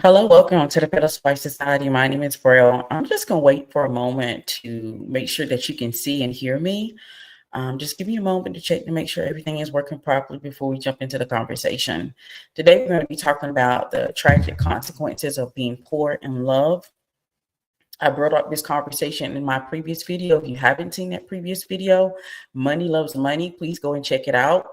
Hello, welcome to the Pedestal Society. My name is Braille. I'm just going to wait for a moment to make sure that you can see and hear me. Just give me a moment to check to make sure everything is working properly before we jump into the conversation. Today, we're going to be talking about the tragic consequences of being poor in love. I brought up this conversation in my previous video. If you haven't seen that previous video, Money Loves Money, please go and check it out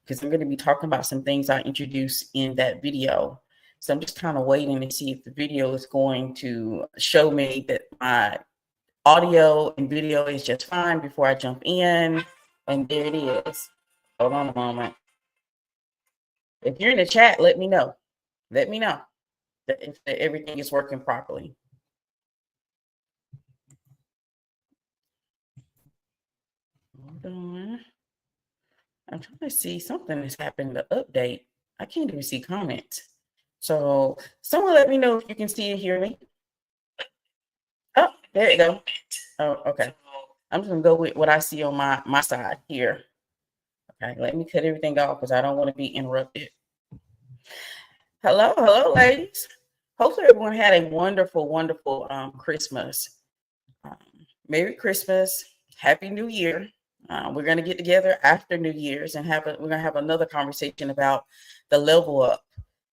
because I'm going to be talking about some things I introduced in that video. So I'm just kind of waiting to see if the video is going to show me that my audio and video is just fine before I jump in. And there it is. Hold on a moment. If you're in the chat, let me know. Let me know if everything is working properly. Hold on. I'm trying to see something that's happened to update. I can't even see comments. So someone let me know if you can see and hear me. Oh, there you go. Oh, okay. I'm just gonna go with what I see on my side here. Okay, let me cut everything off because I don't want to be interrupted. Hello, ladies. Hopefully everyone had a wonderful, wonderful Christmas. Merry Christmas, Happy New Year. We're gonna get together after New Year's and we're gonna have another conversation about the level up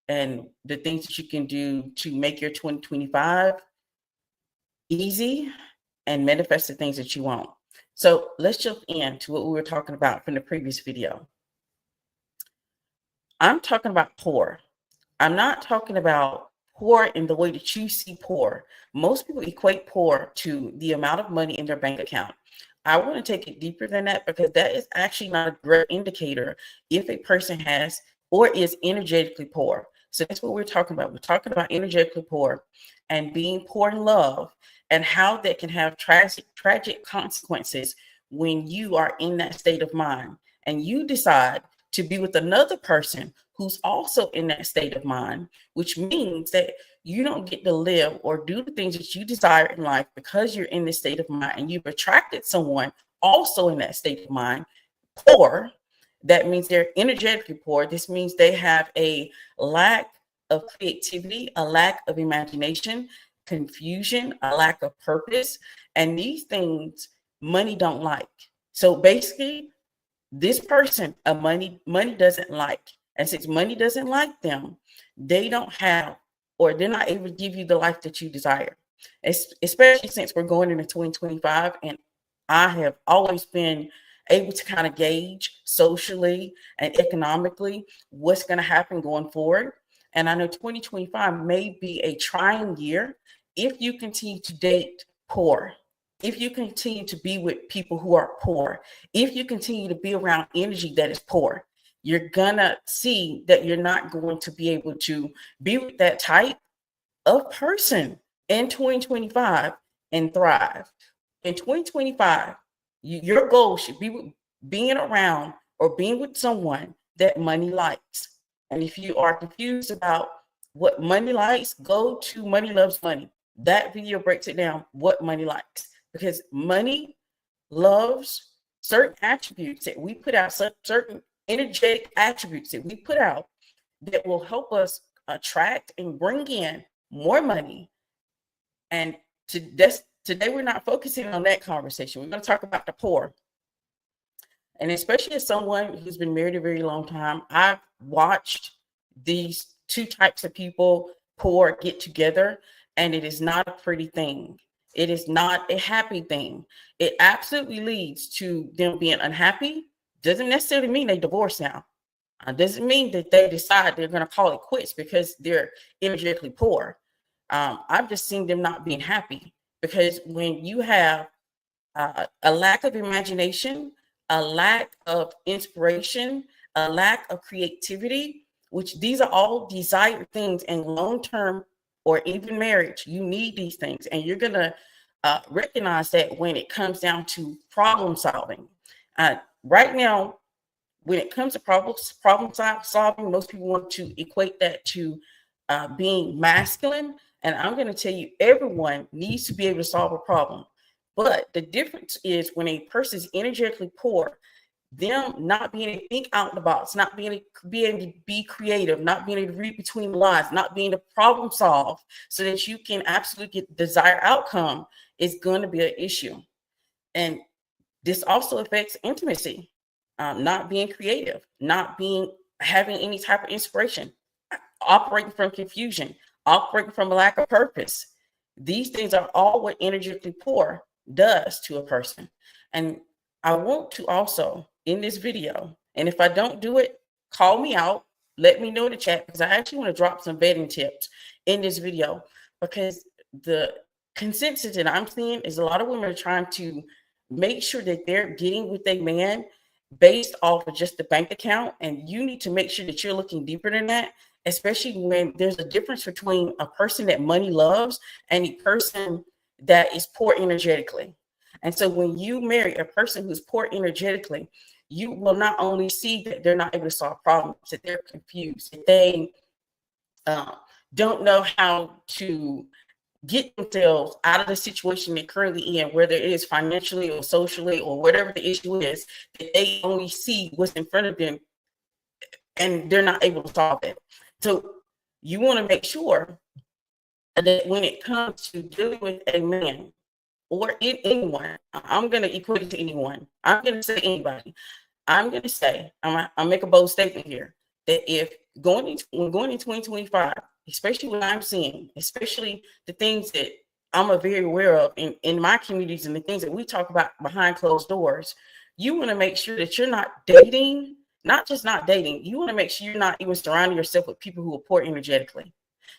and the things that you can do to make your 2025 easy and manifest the things that you want. So let's jump into what we were talking about from the previous video. I'm talking about poor. I'm not talking about poor in the way that you see poor. Most people equate poor to the amount of money in their bank account. I want to take it deeper than that because that is actually not a great indicator if a person has or is energetically poor. So that's what we're talking about. We're talking about energetically poor and being poor in love and how that can have tragic consequences when you are in that state of mind and you decide to be with another person who's also in that state of mind, which means that you don't get to live or do the things that you desire in life because you're in this state of mind and you've attracted someone also in that state of mind, poor. That means they're energetically poor. This means they have a lack of creativity, a lack of imagination, confusion, a lack of purpose. And these things money don't like. So basically, this person, money doesn't like. And since money doesn't like them, they don't have or they're not able to give you the life that you desire. Especially since we're going into 2025 and I have always been able to kind of gauge socially and economically what's going to happen going forward. And I know 2025 may be a trying year if you continue to date poor, if you continue to be with people who are poor, if you continue to be around energy that is poor, you're gonna see that you're not going to be able to be with that type of person in 2025 and thrive. In 2025, your goal should be being around or being with someone that money likes. And if you are confused about what money likes, go to Money Loves Money. That video breaks it down what money likes because money loves certain attributes that we put out, certain energetic attributes that we put out that will help us attract and bring in more money. And today we're not focusing on that conversation. We're going to talk about the poor. And especially as someone who's been married a very long time, I've watched these two types of people, poor, get together, and it is not a pretty thing. It is not a happy thing. It absolutely leads to them being unhappy. Doesn't necessarily mean they divorce now. Doesn't mean that they decide they're going to call it quits because they're energetically poor. I've just seen them not being happy because when you have a lack of imagination, a lack of inspiration, a lack of creativity, which these are all desired things in long-term or even marriage, you need these things. And you're going to recognize that when it comes down to problem solving. Right now, when it comes to problem solving, most people want to equate that to being masculine. And I'm going to tell you, everyone needs to be able to solve a problem. But the difference is when a person is energetically poor, them not being able to think out the box, not being able to be creative, not being able to read between the lines, not being able to problem solve so that you can absolutely get the desired outcome is going to be an issue. And this also affects intimacy, not being creative, not having any type of inspiration, operating from confusion, operating from a lack of purpose. These things are all what energetically poor does to a person. And I want to also, in this video, and if I don't do it, call me out, let me know in the chat, because I actually want to drop some vetting tips in this video, because the consensus that I'm seeing is a lot of women are trying to make sure that they're getting with a man based off of just the bank account. And you need to make sure that you're looking deeper than that, especially when there's a difference between a person that money loves and a person that is poor energetically. And so when you marry a person who's poor energetically, you will not only see that they're not able to solve problems, that they're confused, that they don't know how to get themselves out of the situation they're currently in, whether it is financially or socially or whatever the issue is, that they only see what's in front of them and they're not able to solve it. So you want to make sure that when it comes to dealing with a man or anyone, I'm going to equate it to anyone. I'm going to say anybody. I'm going to say, I'll make a bold statement here, that if going into 2025, especially what I'm seeing, especially the things that I'm very aware of in my communities and the things that we talk about behind closed doors, you want to make sure that you're not dating, not just not dating, you want to make sure you're not even surrounding yourself with people who are poor energetically.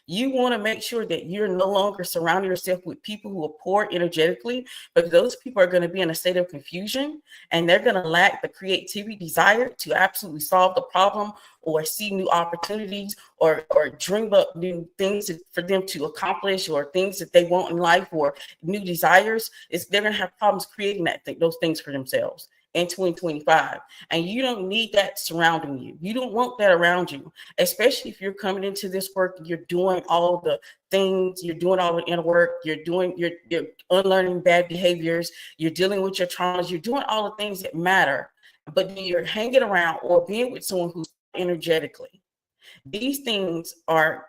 You want to make sure that you're no longer surrounding yourself with people who are poor energetically, but those people are going to be in a state of confusion and they're going to lack the creativity, desire to absolutely solve the problem or see new opportunities or dream up new things for them to accomplish or things that they want in life or new desires. They're going to have problems creating those things for themselves in 2025. And you don't need that surrounding you. You don't want that around you, especially if you're coming into this work, you're doing all the things, you're doing all the inner work, you're unlearning bad behaviors, you're dealing with your traumas, you're doing all the things that matter, but you're hanging around or being with someone who's energetically. These things are,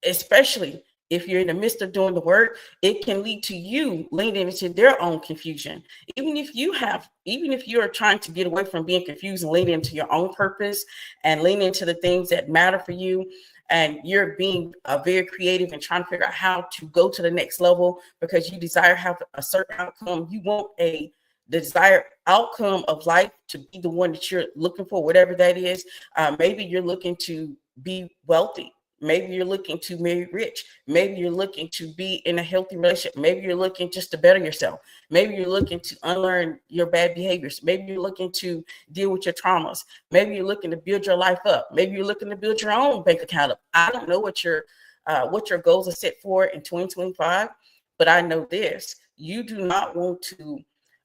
especially if you're in the midst of doing the work, it can lead to you leaning into their own confusion. Even if you're trying to get away from being confused and lean into your own purpose and lean into the things that matter for you, and you're being very creative and trying to figure out how to go to the next level because you desire to have a certain outcome, you want the desired outcome of life to be the one that you're looking for, whatever that is. Maybe you're looking to be wealthy. Maybe you're looking to marry rich. Maybe you're looking to be in a healthy relationship. Maybe you're looking just to better yourself. Maybe you're looking to unlearn your bad behaviors. Maybe you're looking to deal with your traumas. Maybe you're looking to build your life up. Maybe you're looking to build your own bank account up. I don't know what your goals are set for in 2025, but I know this: you do not want to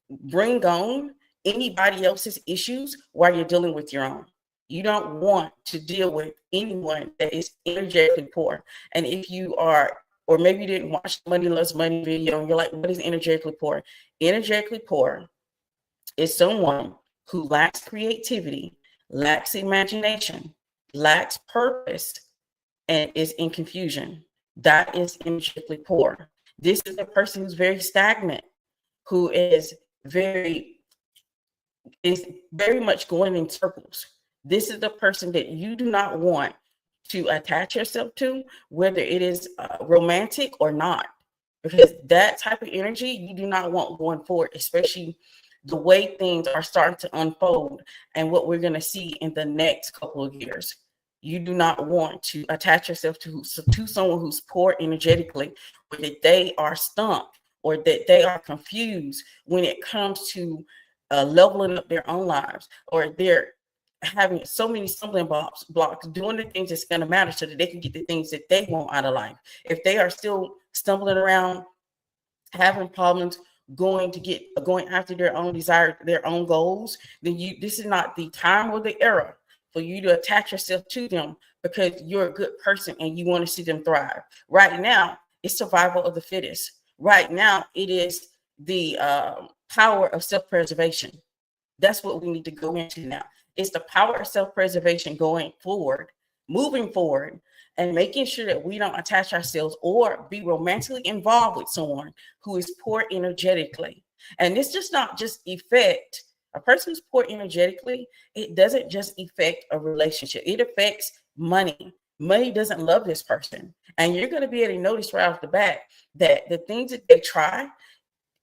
bring on anybody else's issues while you're dealing with your own. You don't want to deal with anyone that is energetically poor. And if you are, or maybe you didn't watch the Money Loves Money video and you're like, what is energetically poor? Energetically poor is someone who lacks creativity, lacks imagination, lacks purpose, and is in confusion. That is energetically poor. This is a person who's very stagnant, who is very much going in circles. This is the person that you do not want to attach yourself to, whether it is romantic or not, because that type of energy you do not want going forward, especially the way things are starting to unfold and what we're going to see in the next couple of years. You do not want to attach yourself to someone who's poor energetically, or that they are stumped or that they are confused when it comes to leveling up their own lives, or they're having so many stumbling blocks, doing the things that's going to matter so that they can get the things that they want out of life. If they are still stumbling around, having problems going after their own desire, their own goals, then this is not the time or the era for you to attach yourself to them, because you're a good person and you want to see them thrive. Right now, it's survival of the fittest. Right now, it is the power of self-preservation. That's what we need to go into now. It's the power of self-preservation going forward, moving forward, and making sure that we don't attach ourselves or be romantically involved with someone who is poor energetically. And this does not just affect a person who's poor energetically. It doesn't just affect a relationship. It affects money. Money doesn't love this person. And you're going to be able to notice right off the bat that the things that they try,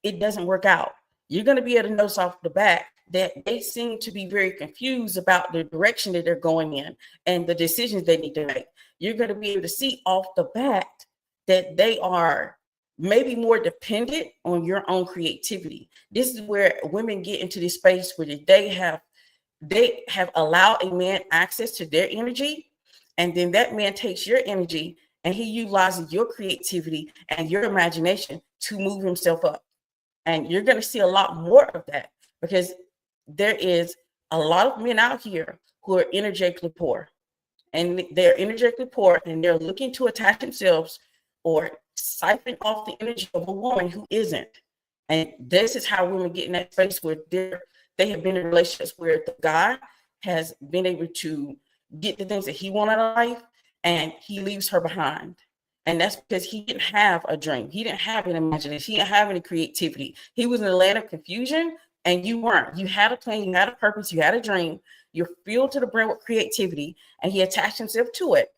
it doesn't work out. You're going to be able to notice off the bat that they seem to be very confused about the direction that they're going in and the decisions they need to make. You're going to be able to see off the bat that they are maybe more dependent on your own creativity. This is where women get into this space where they have allowed a man access to their energy, and then that man takes your energy and he utilizes your creativity and your imagination to move himself up. And you're going to see a lot more of that, because there is a lot of men out here who are energetically poor, and they're energetically poor and they're looking to attach themselves or siphon off the energy of a woman who isn't. And this is how women get in that space where they have been in relationships where the guy has been able to get the things that he wanted in life and he leaves her behind. And that's because he didn't have a dream. He didn't have an imagination. He didn't have any creativity. He was in a land of confusion, and you weren't. You had a plan, you had a purpose, you had a dream. You're filled to the brim with creativity, and he attached himself to it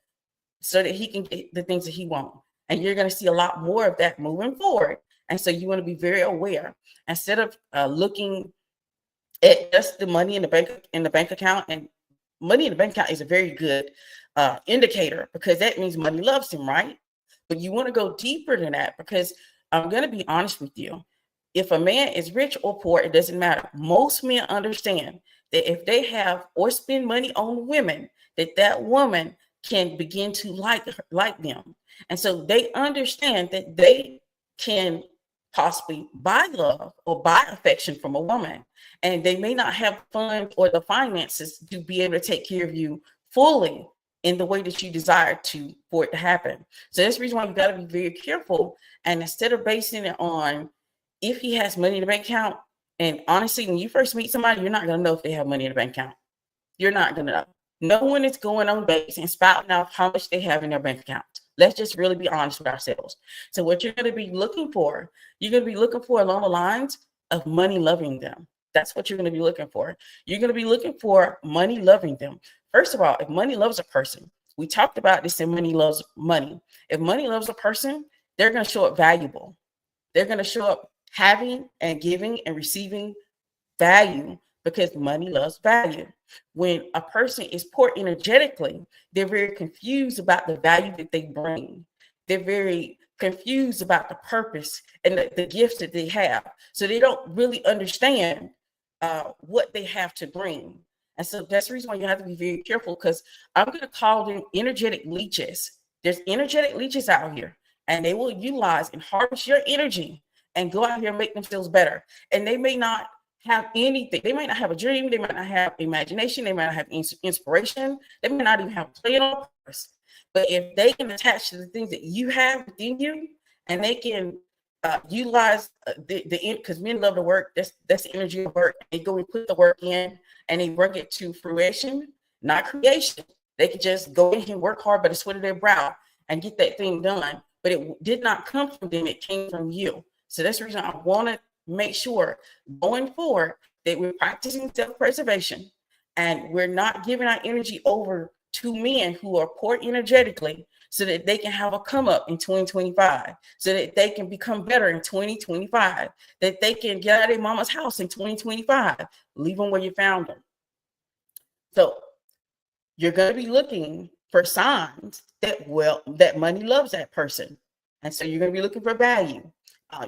so that he can get the things that he wants. And you're going to see a lot more of that moving forward. And so you want to be very aware. Instead of looking at just the money in the bank account, and money in the bank account is a very good indicator, because that means money loves him, right? But you want to go deeper than that, because I'm going to be honest with you. If a man is rich or poor, it doesn't matter. Most men understand that if they have or spend money on women, that woman can begin to like them. And so they understand that they can possibly buy love or buy affection from a woman. And they may not have funds or the finances to be able to take care of you fully in the way that you desire for it to happen. So that's the reason why you got to be very careful. And instead of basing it on if he has money in the bank account, and honestly, when you first meet somebody, you're not going to know if they have money in the bank account. You're not going to know. No one is going on base and spouting out how much they have in their bank account. Let's just really be honest with ourselves. So what you're going to be looking for, you're going to be looking for along the lines of money loving them. That's what you're going to be looking for. You're going to be looking for money loving them. First of all, if money loves a person, we talked about this in Money Loves Money. If money loves a person, they're going to show up valuable. They're going to show up having and giving and receiving value, because money loves value. When a person is poor energetically, they're very confused about the value that they bring. They're very confused about the purpose and the gifts that they have. So they don't really understand what they have to bring. And so that's the reason why you have to be very careful, because I'm going to call them energetic leeches. There's energetic leeches out here, and they will utilize and harvest your energy and go out here and make themselves better. And they may not have anything. They might not have a dream. They might not have imagination. They might not have inspiration. They may not even have a plan on purpose. But if they can attach to the things that you have within you, and they can utilize because men love to work. That's the energy of work. They go and put the work in, and they bring it to fruition, not creation. They can just go in and work hard by the sweat of their brow and get that thing done. But it did not come from them. It came from you. So that's the reason I want to make sure going forward that we're practicing self-preservation, and we're not giving our energy over to men who are poor energetically, so that they can have a come up in 2025, so that they can become better in 2025, that they can get out of their mama's house in 2025, leave them where you found them. So you're going to be looking for signs that money loves that person. And so you're going to be looking for value.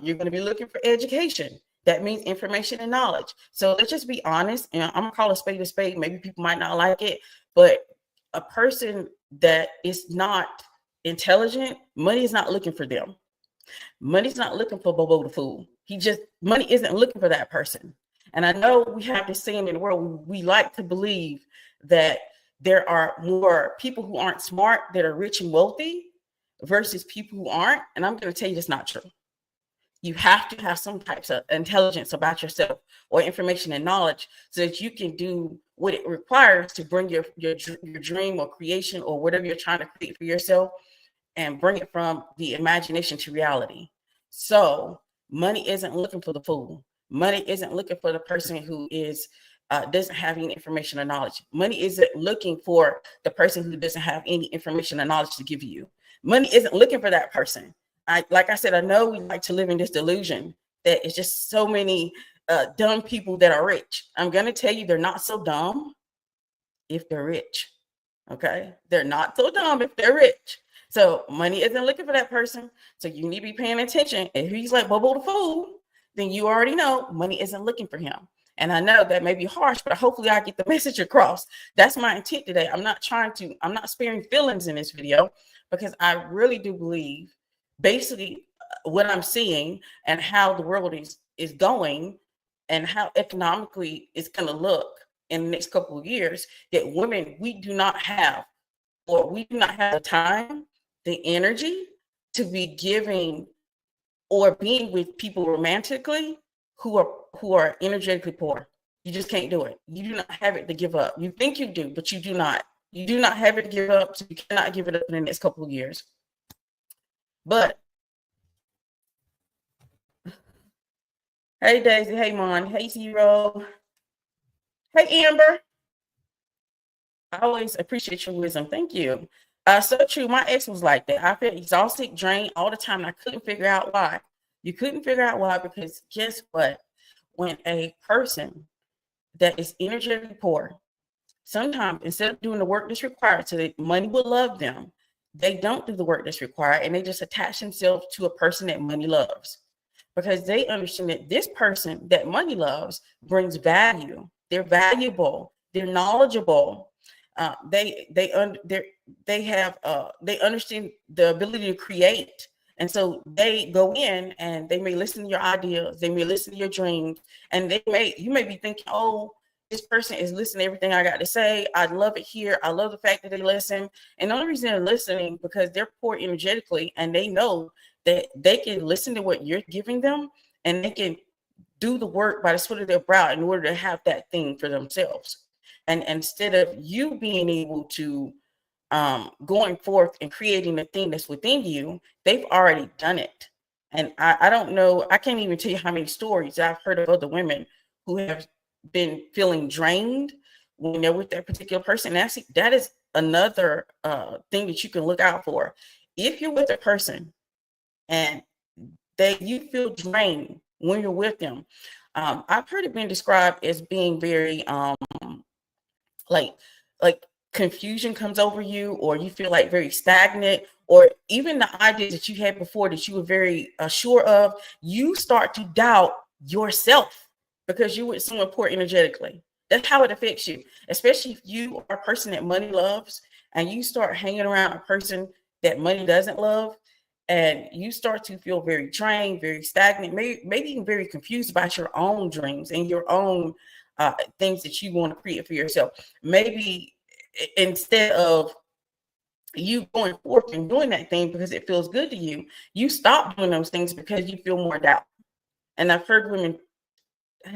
You're going to be looking for education. That means information and knowledge. So let's just be honest. And I'm going to call a spade a spade. Maybe people might not like it, but a person that is not intelligent, money is not looking for them. Money's not looking for Bobo the fool. Money isn't looking for that person. And I know we have this saying in the world, we like to believe that there are more people who aren't smart that are rich and wealthy versus people who aren't. And I'm going to tell you that's not true. You have to have some types of intelligence about yourself or information and knowledge so that you can do what it requires to bring your dream or creation or whatever you're trying to create for yourself and bring it from the imagination to reality. So money isn't looking for the fool. Money isn't looking for the person who is doesn't have any information or knowledge. Money isn't looking for the person who doesn't have any information or knowledge to give you. Money isn't looking for that person. Like I said, I know we like to live in this delusion that it's just so many dumb people that are rich. I'm going to tell you, they're not so dumb if they're rich. Okay, they're not so dumb if they're rich. So money isn't looking for that person. So you need to be paying attention. If he's like Bobo the Fool, then you already know money isn't looking for him. And I know that may be harsh, but hopefully I get the message across. That's my intent today. I'm not sparing feelings in this video, because I really do believe basically what I'm seeing and how the world is going and how economically it's going to look in the next couple of years, that women, we do not have the time, the energy to be giving or being with people romantically who are energetically poor. You just can't do it. You do not have it to give up. You think you do, but you do not. You do not have it to give up, so you cannot give it up in the next couple of years. But hey Daisy, hey Mon, hey Zero, hey Amber. I always appreciate your wisdom. Thank you. So true. My ex was like that. I felt exhausted, drained all the time. And I couldn't figure out why. You couldn't figure out why, because guess what? When a person that is energetically poor, sometimes instead of doing the work that's required so that money will love them, they don't do the work that's required, and they just attach themselves to a person that money loves, because they understand that this person that money loves brings value. They're valuable. They're knowledgeable. They understand the ability to create, and so they go in and they may listen to your ideas, they may listen to your dreams, and you may be thinking, oh, this person is listening to everything I got to say. I love it here. I love the fact that they listen. And the only reason they're listening because they're poor energetically, and they know that they can listen to what you're giving them, and they can do the work by the sweat of their brow in order to have that thing for themselves. And instead of you being able to going forth and creating the thing that's within you, they've already done it. And I don't know, I can't even tell you how many stories I've heard of other women who have been feeling drained when they're with that particular person. And that is another thing that you can look out for. If you're with a person and you feel drained when you're with them, I've heard it being described as being very like confusion comes over you, or you feel like very stagnant, or even the ideas that you had before that you were very sure of, you start to doubt yourself because you're with someone poor energetically. That's how it affects you, especially if you are a person that money loves and you start hanging around a person that money doesn't love, and you start to feel very drained, very stagnant, maybe even very confused about your own dreams and your own things that you want to create for yourself. Maybe instead of you going forth and doing that thing because it feels good to you, you stop doing those things because you feel more doubt. And I've heard women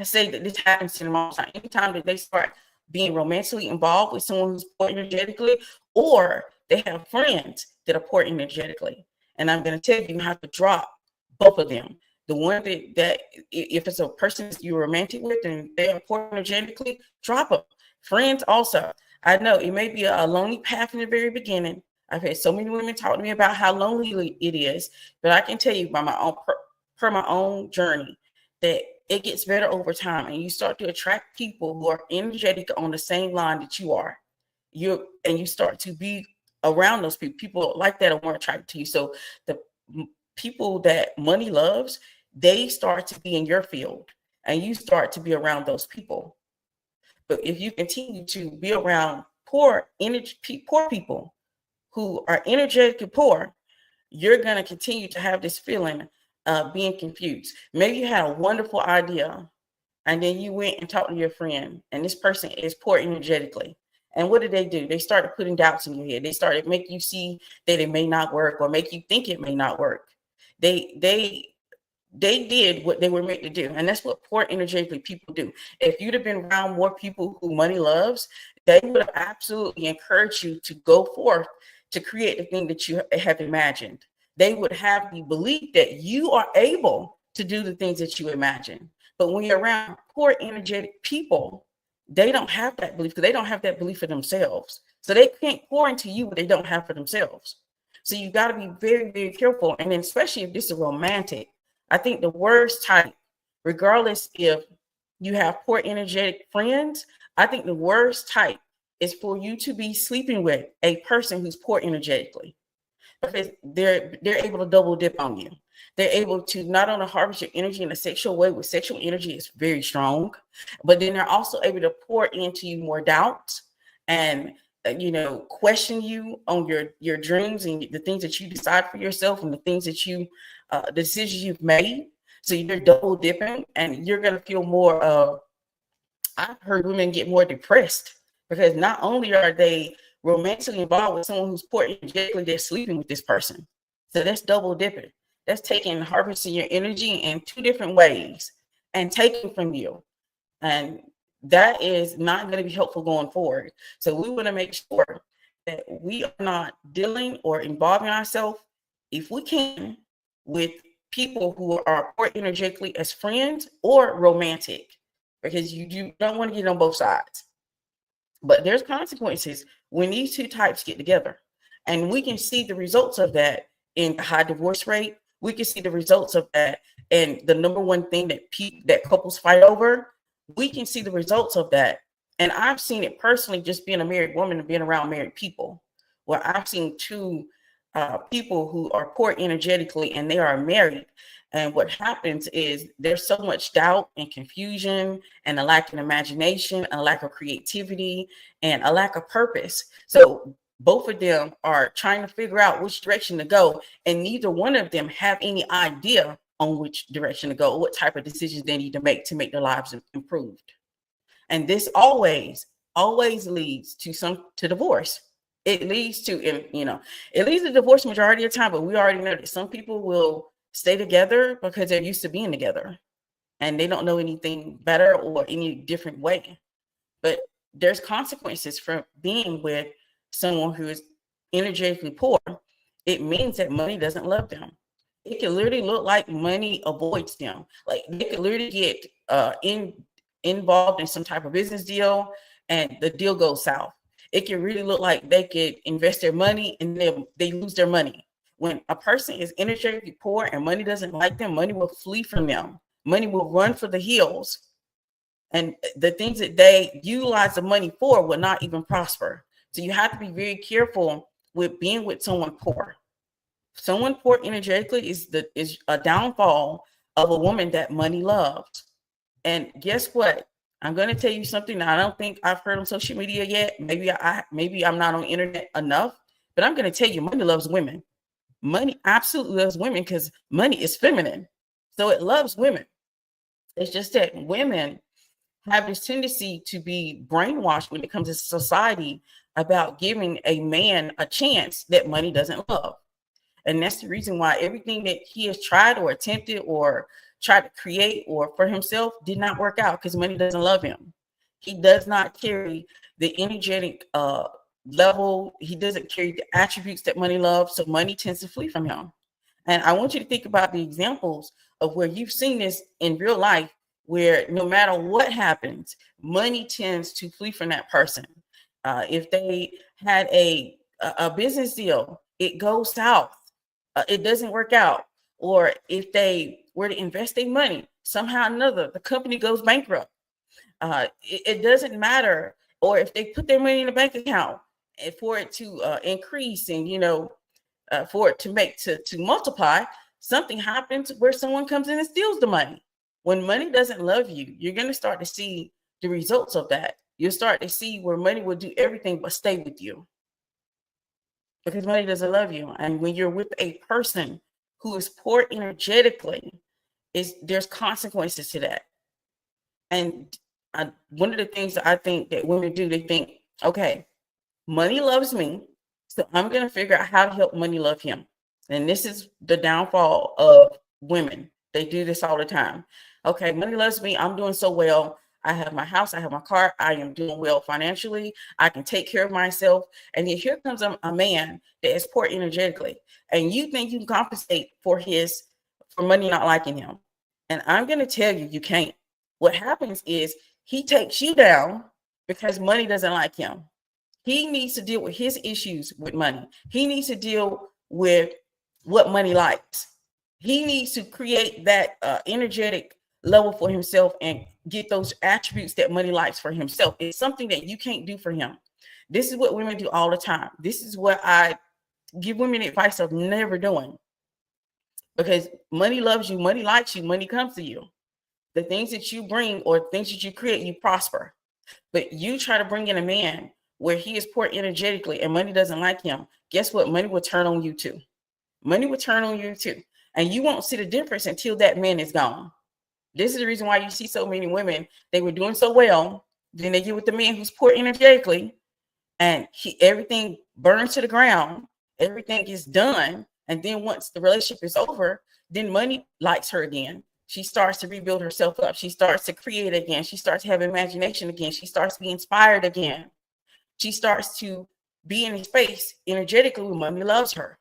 say that this happens to them all the time. Anytime that they start being romantically involved with someone who's poor energetically, or they have friends that are poor energetically. And I'm going to tell you, you have to drop both of them. The one that if it's a person you're romantic with and they are poor energetically, drop them. Friends also. I know it may be a lonely path in the very beginning. I've had so many women talk to me about how lonely it is, but I can tell you by my own journey that it gets better over time, and you start to attract people who are energetic on the same line that you are. You start to be around those people like that are more attracted to you. So the people that money loves, they start to be in your field, and you start to be around those people. But if you continue to be around poor people who are energetically poor, you're going to continue to have this feeling of being confused. Maybe you had a wonderful idea, and then you went and talked to your friend, and this person is poor energetically. And what did? They started putting doubts in your head. They started making you see that it may not work, or make you think it may not work. They they did what they were made to do. And that's what poor energetically people do. If you'd have been around more people who money loves, they would have absolutely encouraged you to go forth to create the thing that you have imagined. They would have the belief that you are able to do the things that you imagine. But when you're around poor energetic people, they don't have that belief, because they don't have that belief for themselves. So they can't pour into you what they don't have for themselves. So you got to be very, very careful. And then especially if this is romantic, I think the worst type, regardless if you have poor energetic friends, I think the worst type is for you to be sleeping with a person who's poor energetically, because they're able to double dip on you. They're able to not only harvest your energy in a sexual way, with sexual energy is very strong, but then they're also able to pour into you more doubts and question you on your dreams and the things that you decide for yourself and the things that the decisions you've made. So you're double dipping, and you're gonna feel more I've heard women get more depressed because not only are they romantically involved with someone who's poor energetically, they're sleeping with this person. So that's double dipping. That's taking, harvesting your energy in two different ways and taking from you. And that is not going to be helpful going forward. So we want to make sure that we are not dealing or involving ourselves, if we can, with people who are poor energetically as friends or romantic, because you don't want to get on both sides. But there's consequences when these two types get together. And we can see the results of that in the high divorce rate. We can see the results of that in the number one thing that couples fight over. We can see the results of that. And I've seen it personally, just being a married woman and being around married people, where I've seen two people who are poor energetically and they are married. And what happens is there's so much doubt and confusion and a lack of imagination, a lack of creativity, and a lack of purpose. So both of them are trying to figure out which direction to go, and neither one of them have any idea on which direction to go, what type of decisions they need to make their lives improved. And this always leads to divorce. It leads to, it leads to divorce majority of the time, but we already know that some people will stay together because they're used to being together and they don't know anything better or any different way. But there's consequences for being with someone who is energetically poor. It means that money doesn't love them. It can literally look like money avoids them. Like they could literally get involved in some type of business deal and the deal goes south. It can really look like they could invest their money and they lose their money. When a person is energetically poor and money doesn't like them, money will flee from them. Money will run for the hills. And the things that they utilize the money for will not even prosper. So you have to be very careful with being with someone poor. Someone poor energetically is a downfall of a woman that money loves. And guess what? I'm going to tell you something that I don't think I've heard on social media yet. Maybe I'm not on the internet enough, but I'm going to tell you, money loves women. Money absolutely loves women because money is feminine. So it loves women. It's just that women have this tendency to be brainwashed when it comes to society about giving a man a chance that money doesn't love. And that's the reason why everything that he has tried or attempted or tried to create or for himself did not work out, because money doesn't love him. He does not carry the energetic level. He doesn't carry the attributes that money loves. So money tends to flee from him. And I want you to think about the examples of where you've seen this in real life, where no matter what happens, money tends to flee from that person. If they had a business deal, it goes south. It doesn't work out. Or if they were to invest their money, somehow or another, the company goes bankrupt. It doesn't matter. Or if they put their money in a bank account and for it to increase and, for it to multiply, something happens where someone comes in and steals the money. When money doesn't love you, you're going to start to see the results of that. You'll start to see where money will do everything but stay with you, because money doesn't love you. And when you're with a person who is poor energetically, there's consequences to that. And one of the things that I think that women do, they think, okay, money loves me, so I'm going to figure out how to help money love him. And this is the downfall of women. They do this all the time. Okay, money loves me. I'm doing so well. I have my house. I have my car. I am doing well financially. I can take care of myself. And then here comes a man that is poor energetically. And you think you can compensate for money not liking him. And I'm going to tell you, you can't. What happens is he takes you down because money doesn't like him. He needs to deal with his issues with money. He needs to deal with what money likes. He needs to create that energetic level for himself and get those attributes that money likes for himself. It's something that you can't do for him. This is what women do all the time. This is what I give women advice of never doing. Because money loves you, money likes you, money comes to you. The things that you bring or things that you create, you prosper. But you try to bring in a man where he is poor energetically and money doesn't like him. Guess what? Money will turn on you too. Money will turn on you too. And you won't see the difference until that man is gone. This is the reason why you see so many women, they were doing so well. Then they get with the man who's poor energetically and everything burns to the ground. Everything is done. And then once the relationship is over, then money likes her again. She starts to rebuild herself up. She starts to create again. She starts to have imagination again. She starts to be inspired again. She starts to be in a space energetically when money loves her.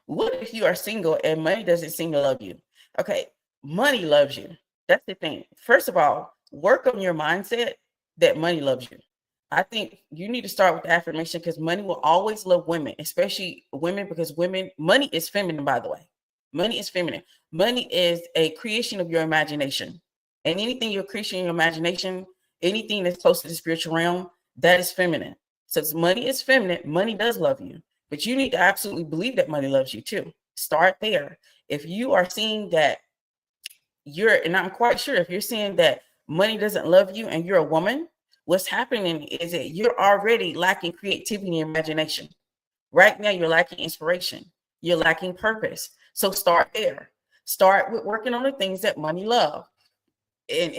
What if you are single and money doesn't seem to love you? Okay, money loves you. That's the thing. First of all, work on your mindset that money loves you. I think you need to start with the affirmation because money will always love women, especially women, because money is feminine, by the way. Money is feminine. Money is a creation of your imagination. And anything you're creating in your imagination, anything that's close to the spiritual realm, that is feminine. Since money is feminine, money does love you. But you need to absolutely believe that money loves you too. Start there. If you are seeing that and I'm quite sure if you're seeing that money doesn't love you and you're a woman, what's happening is that you're already lacking creativity and imagination. Right now, you're lacking inspiration. You're lacking purpose. So start there. Start with working on the things that money love. And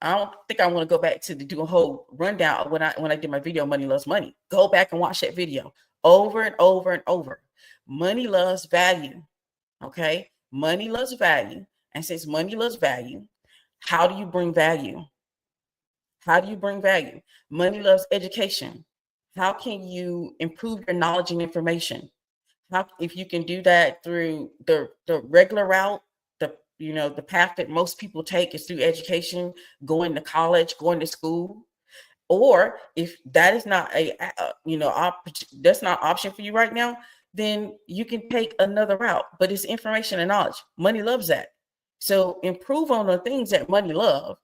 I don't think I want to go back to do a whole rundown of when I did my video, Money Loves Money. Go back and watch that video over and over and over. Money loves value. Okay. Money loves value. And since money loves value, how do you bring value? How do you bring value? Money loves education. How can you improve your knowledge and information? If you can do that through the regular route, the path that most people take is through education, going to college, going to school. Or if that is not that's not an option for you right now, then you can take another route. But it's information and knowledge. Money loves that. So improve on the things that money loves,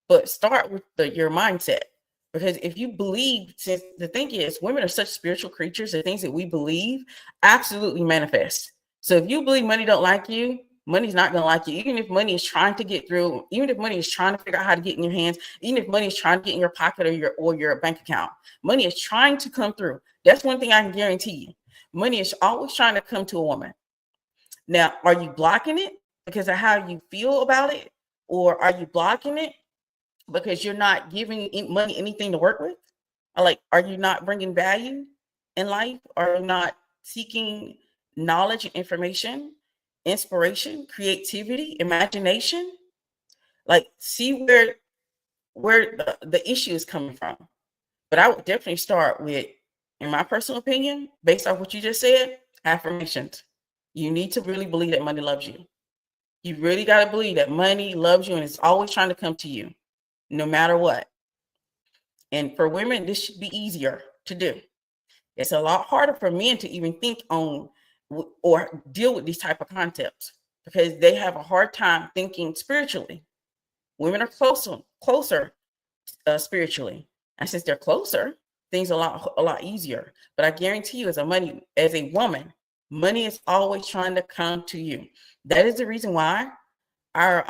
but start with your mindset. Because if you believe, since the thing is, women are such spiritual creatures, the things that we believe absolutely manifest. So if you believe money don't like you, money's not going to like you. Even if money is trying to get through, even if money is trying to figure out how to get in your hands, even if money is trying to get in your pocket or your bank account, money is trying to come through. That's one thing I can guarantee you. Money is always trying to come to a woman. Now, are you blocking it because of how you feel about it? Or are you blocking it because you're not giving money anything to work with? Are you not bringing value in life? Are you not seeking knowledge and information, inspiration, creativity, imagination? See where the issue is coming from. But I would definitely start with, in my personal opinion, based off what you just said, affirmations. You need to really believe that money loves you. You really got to believe that money loves you and it's always trying to come to you, no matter what. And for women, this should be easier to do. It's a lot harder for men to even think on or deal with these type of concepts because they have a hard time thinking spiritually. Women are closer spiritually. And since they're closer, things are a lot easier. But I guarantee you, as a woman, money is always trying to come to you. That is the reason why I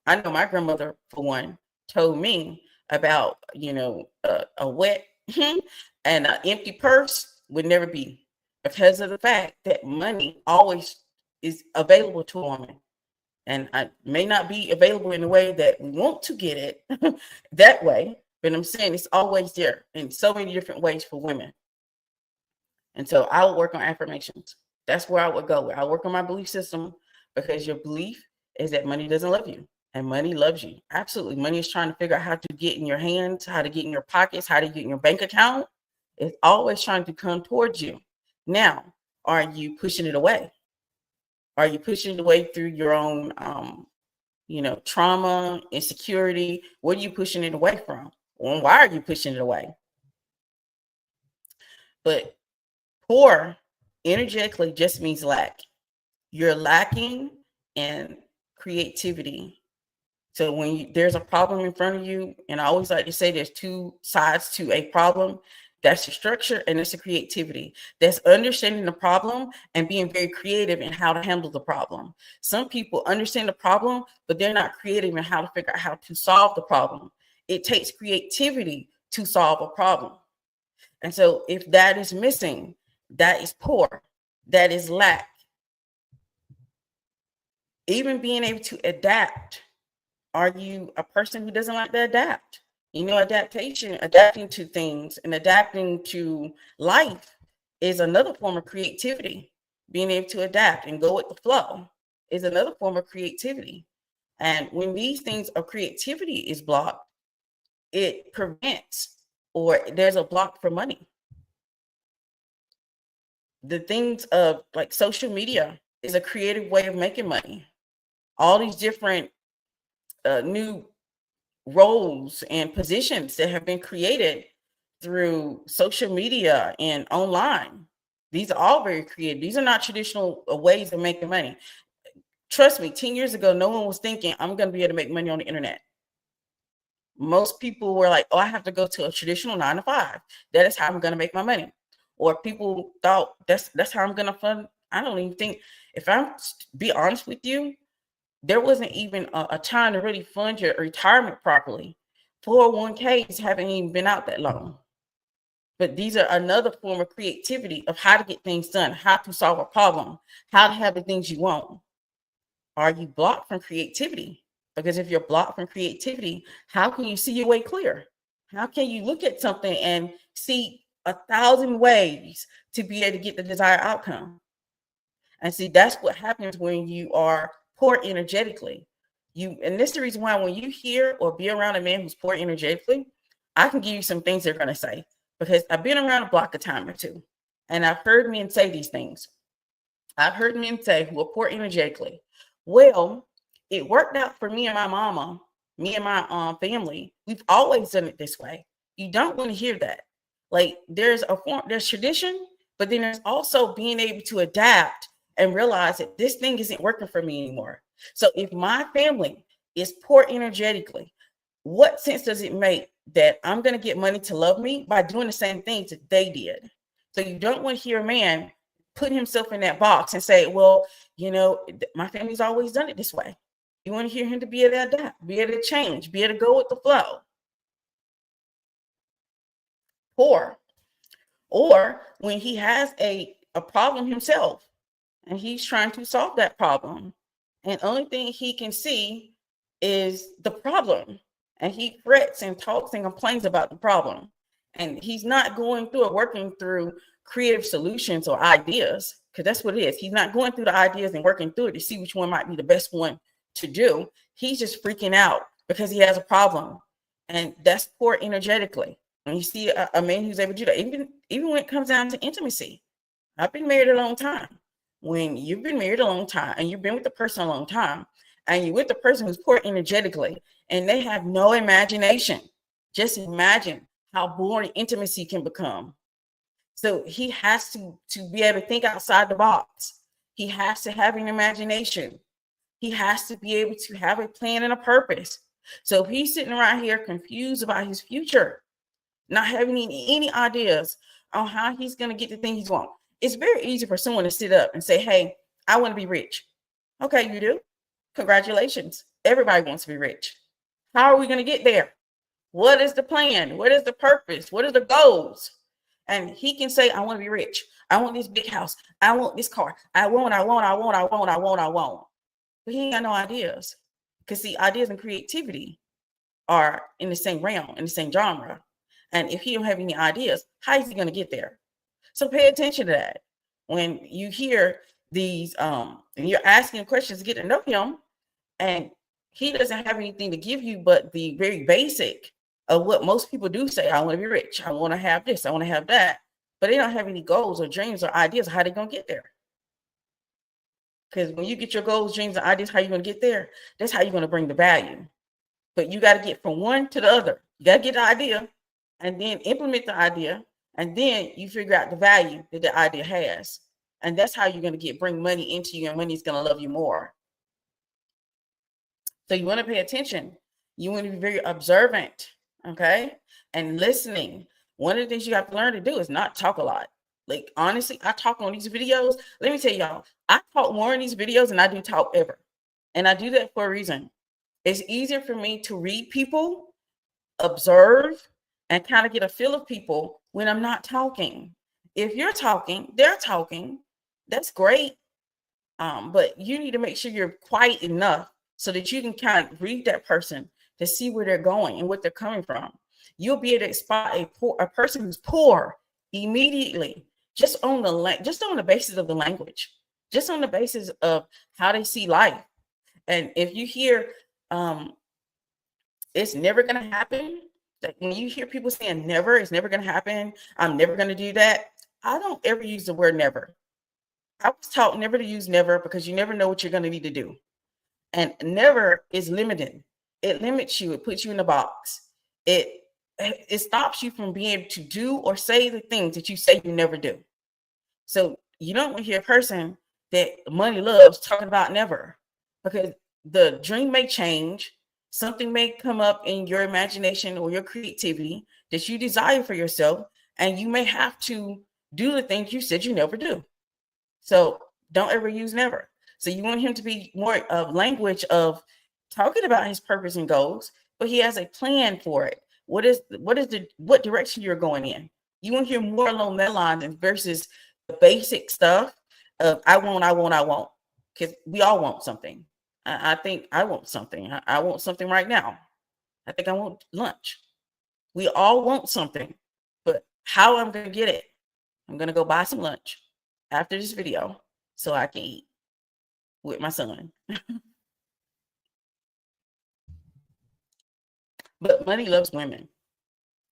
know my grandmother, for one, told me about, a wet and an empty purse would never be, because of the fact that money always is available to a woman. And I may not be available in the way that we want to get it that way, but I'm saying it's always there in so many different ways for women. And so I would work on affirmations. That's where I would go. I work on my belief system, because your belief is that money doesn't love you and money loves you. Absolutely. Money is trying to figure out how to get in your hands, how to get in your pockets, how to get in your bank account. It's always trying to come towards you. Now, are you pushing it away? Are you pushing it away through your own, trauma, insecurity? What are you pushing it away from? And why are you pushing it away? But poor energetically just means lack. You're lacking in creativity. So when there's a problem in front of you, and I always like to say there's two sides to a problem. That's the structure and it's the creativity. That's understanding the problem and being very creative in how to handle the problem. Some people understand the problem, but they're not creative in how to figure out how to solve the problem. It takes creativity to solve a problem. And so if that is missing, that is poor, that is lack. Even being able to adapt. Are you a person who doesn't like to adapt? Adapting to things and adapting to life is another form of creativity. Being able to adapt and go with the flow is another form of creativity. And when these things of creativity is blocked, it prevents, or there's a block for money. The things of like social media is a creative way of making money. All these different new roles and positions that have been created through social media and online. These are all very creative. These are not traditional ways of making money. Trust me, 10 years ago, no one was thinking I'm going to be able to make money on the internet. Most people were like, oh, I have to go to a traditional 9-to-5. That is how I'm going to make my money. Or people thought that's how I'm going to fund. I don't even think, if I'm be honest with you, there wasn't even a time to really fund your retirement properly. 401ks haven't even been out that long. But these are another form of creativity of how to get things done, how to solve a problem, how to have the things you want. Are you blocked from creativity? Because if you're blocked from creativity, how can you see your way clear? How can you look at something and see 1,000 ways to be able to get the desired outcome? And see, that's what happens when you are poor energetically. And this is the reason why when you hear or be around a man who's poor energetically, I can give you some things they're going to say, because I've been around a block a time or two, and I've heard men say these things. I've heard men say who are poor energetically, well, it worked out for me and my mama, me and my family. We've always done it this way. You don't want to hear that. Like there's tradition, but then there's also being able to adapt and realize that this thing isn't working for me anymore. So if my family is poor energetically, what sense does it make that I'm going to get money to love me by doing the same things that they did? So you don't want to hear a man put himself in that box and say, well, my family's always done it this way. You want to hear him to be able to adapt, be able to change, be able to go with the flow. Or when he has a problem himself and he's trying to solve that problem, and only thing he can see is the problem, and he frets and talks and complains about the problem, and he's not going through or working through creative solutions or ideas, because that's what it is. He's not going through the ideas and working through it to see which one might be the best one to do. He's just freaking out because he has a problem, and that's poor energetically. And you see a man who's able to do that, even when it comes down to intimacy. I've been married a long time. When you've been married a long time and you've been with the person a long time, and you're with the person who's poor energetically and they have no imagination, just imagine how boring intimacy can become. So he has to be able to think outside the box. He has to have an imagination. He has to be able to have a plan and a purpose. So if he's sitting around here confused about his future, not having any ideas on how he's going to get the thing he's want, it's very easy for someone to sit up and say, hey, I want to be rich. Okay, you do? Congratulations. Everybody wants to be rich. How are we going to get there? What is the plan? What is the purpose? What are the goals? And he can say, I want to be rich. I want this big house. I want this car. I want. But he ain't got no ideas. Because see, ideas and creativity are in the same realm, in the same genre. And if he don't have any ideas, how is he going to get there? So pay attention to that. When you hear these, and you're asking questions to get to know him, and he doesn't have anything to give you but the very basic of what most people do say. I want to be rich. I want to have this. I want to have that. But they don't have any goals or dreams or ideas of how they're going to get there. Because when you get your goals, dreams, and ideas, how you're going to get there, that's how you're going to bring the value. But you got to get from one to the other. You got to get the idea and then implement the idea. And then you figure out the value that the idea has. And that's how you're going to bring money into you, and money's going to love you more. So you want to pay attention. You want to be very observant, okay? And listening. One of the things you have to learn to do is not talk a lot. Like, honestly, I talk on these videos. Let me tell y'all, I talk more in these videos than I do talk ever. And I do that for a reason. It's easier for me to read people, observe, and kind of get a feel of people when I'm not talking. If you're talking, they're talking. That's great. But you need to make sure you're quiet enough so that you can kind of read that person to see where they're going and what they're coming from. You'll be able to spot a person who's poor immediately, just on the basis of the language, just on the basis of how they see life. And if you hear, it's never going to happen. Like when you hear people saying never, it's never going to happen, I'm never going to do that, I don't ever use the word never. I was taught never to use never because you never know what you're going to need to do. And never is limiting. It limits you. It puts you in a box. It stops you from being able to do or say the things that you say you never do. So you don't want to hear a person that money loves talking about never, because the dream may change. Something may come up in your imagination or your creativity that you desire for yourself, and you may have to do the things you said you never do. So don't ever use never. So you want him to be more of language of talking about his purpose and goals, but he has a plan for it. What direction you're going in? You want to hear more along that line versus the basic stuff of I want. Because we all want something. I think I want something. I want something right now. I think I want lunch. We all want something, but how I'm going to get it? I'm going to go buy some lunch after this video so I can eat with my son. But money loves women.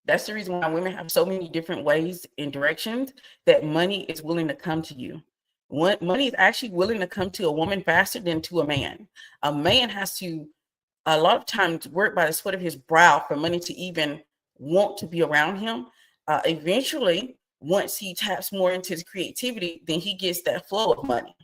That's the reason why women have so many different ways and directions that money is willing to come to you. Money is actually willing to come to a woman faster than to a man. A man has to, a lot of times, work by the sweat of his brow for money to even want to be around him. Eventually, once he taps more into his creativity, then he gets that flow of money.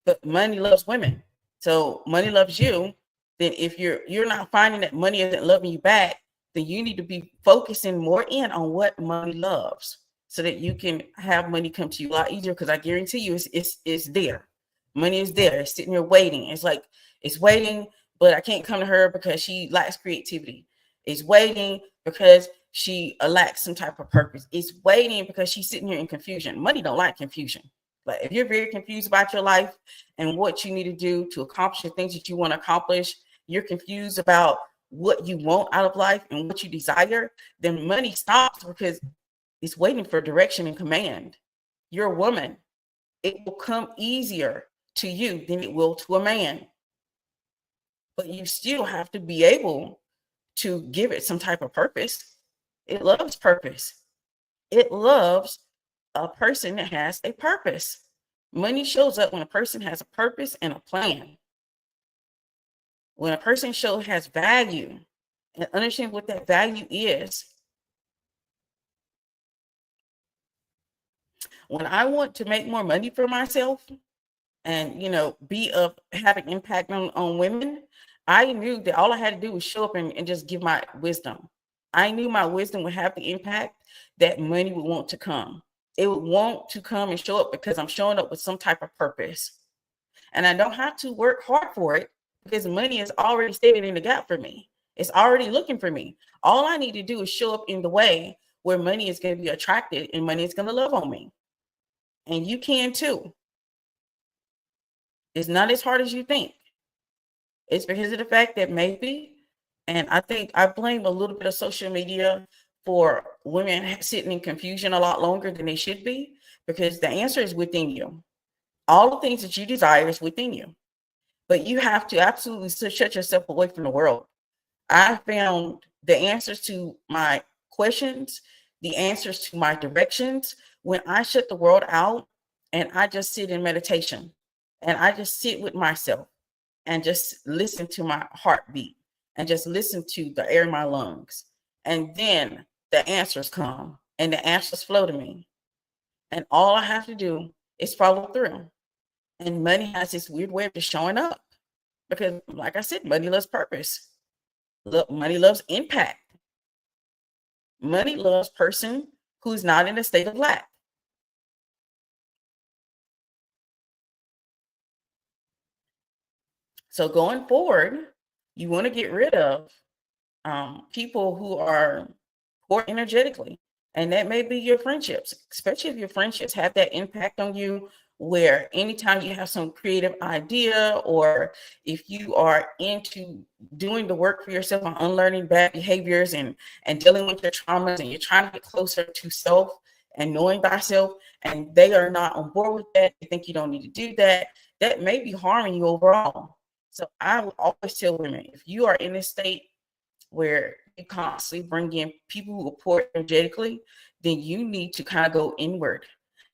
But money loves women. So money loves you. Then if you're not finding that money isn't loving you back, then you need to be focusing more in on what money loves so that you can have money come to you a lot easier. Because I guarantee you it's there. Money is there. It's sitting there waiting. It's like it's waiting, but I can't come to her because she lacks creativity. It's waiting because she lacks some type of purpose. It's waiting because she's sitting here in confusion. Money don't like confusion. But if you're very confused about your life and what you need to do to accomplish the things that you want to accomplish, you're confused about what you want out of life and what you desire, then money stops because it's waiting for direction and command. You're a woman. It will come easier to you than it will to a man. But you still have to be able to give it some type of purpose. It loves purpose. It loves a person that has a purpose. Money shows up when a person has a purpose and a plan. When a person has value and understand what that value is. When I want to make more money for myself and, have an impact on women, I knew that all I had to do was show up and just give my wisdom. I knew my wisdom would have the impact that money would want to come. It would want to come and show up because I'm showing up with some type of purpose. And I don't have to work hard for it because money is already standing in the gap for me. It's already looking for me. All I need to do is show up in the way where money is going to be attracted and money is going to love on me. And you can too. It's not as hard as you think. It's because of the fact that maybe, and I think I blame a little bit of social media for women sitting in confusion a lot longer than they should be, because the answer is within you. All the things that you desire is within you, but you have to absolutely shut yourself away from the world. I found the answers to my questions, the answers to my directions, when I shut the world out and I just sit in meditation and I just sit with myself and just listen to my heartbeat and just listen to the air in my lungs. And then the answers come and the answers flow to me. And all I have to do is follow through. And money has this weird way of just showing up because, like I said, money loves purpose. Money loves impact. Money loves person who's not in a state of lack. So going forward, you want to get rid of people who are poor energetically. And that may be your friendships, especially if your friendships have that impact on you, where anytime you have some creative idea, or if you are into doing the work for yourself on unlearning bad behaviors and dealing with your traumas, and you're trying to get closer to self and knowing thyself, and they are not on board with that, they think you don't need to do that, that may be harming you overall. So I will always tell women, if you are in a state where you constantly bring in people who report energetically, then you need to kind of go inward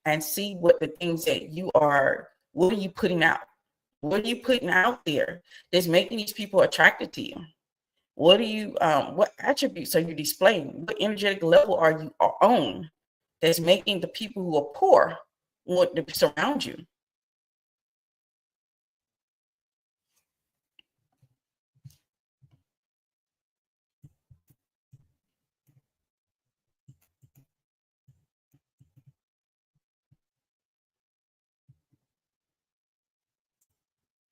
and see what the things that what are you putting out? What are you putting out there that's making these people attracted to you? What attributes are you displaying? What energetic level are you on that's making the people who are poor want to surround you?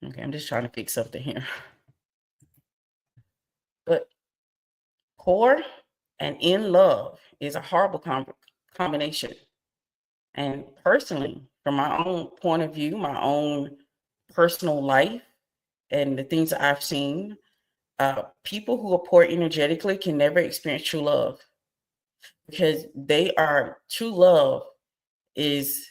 Okay, I'm just trying to fix something here. But poor and in love is a horrible combination. And personally, from my own point of view, my own personal life, and the things that I've seen, people who are poor energetically can never experience true love, because true love is,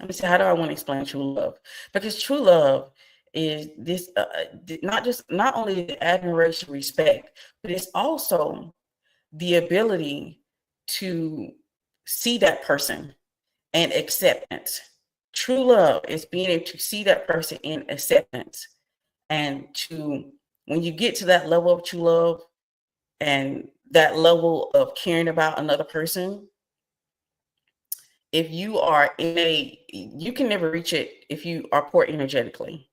let me see, how do I want to explain true love? Because true love is this, not only the admiration, respect, but it's also the ability to see that person and acceptance. True love is being able to see that person in acceptance, and when you get to that level of true love and that level of caring about another person, if you are you can never reach it if you are poor energetically,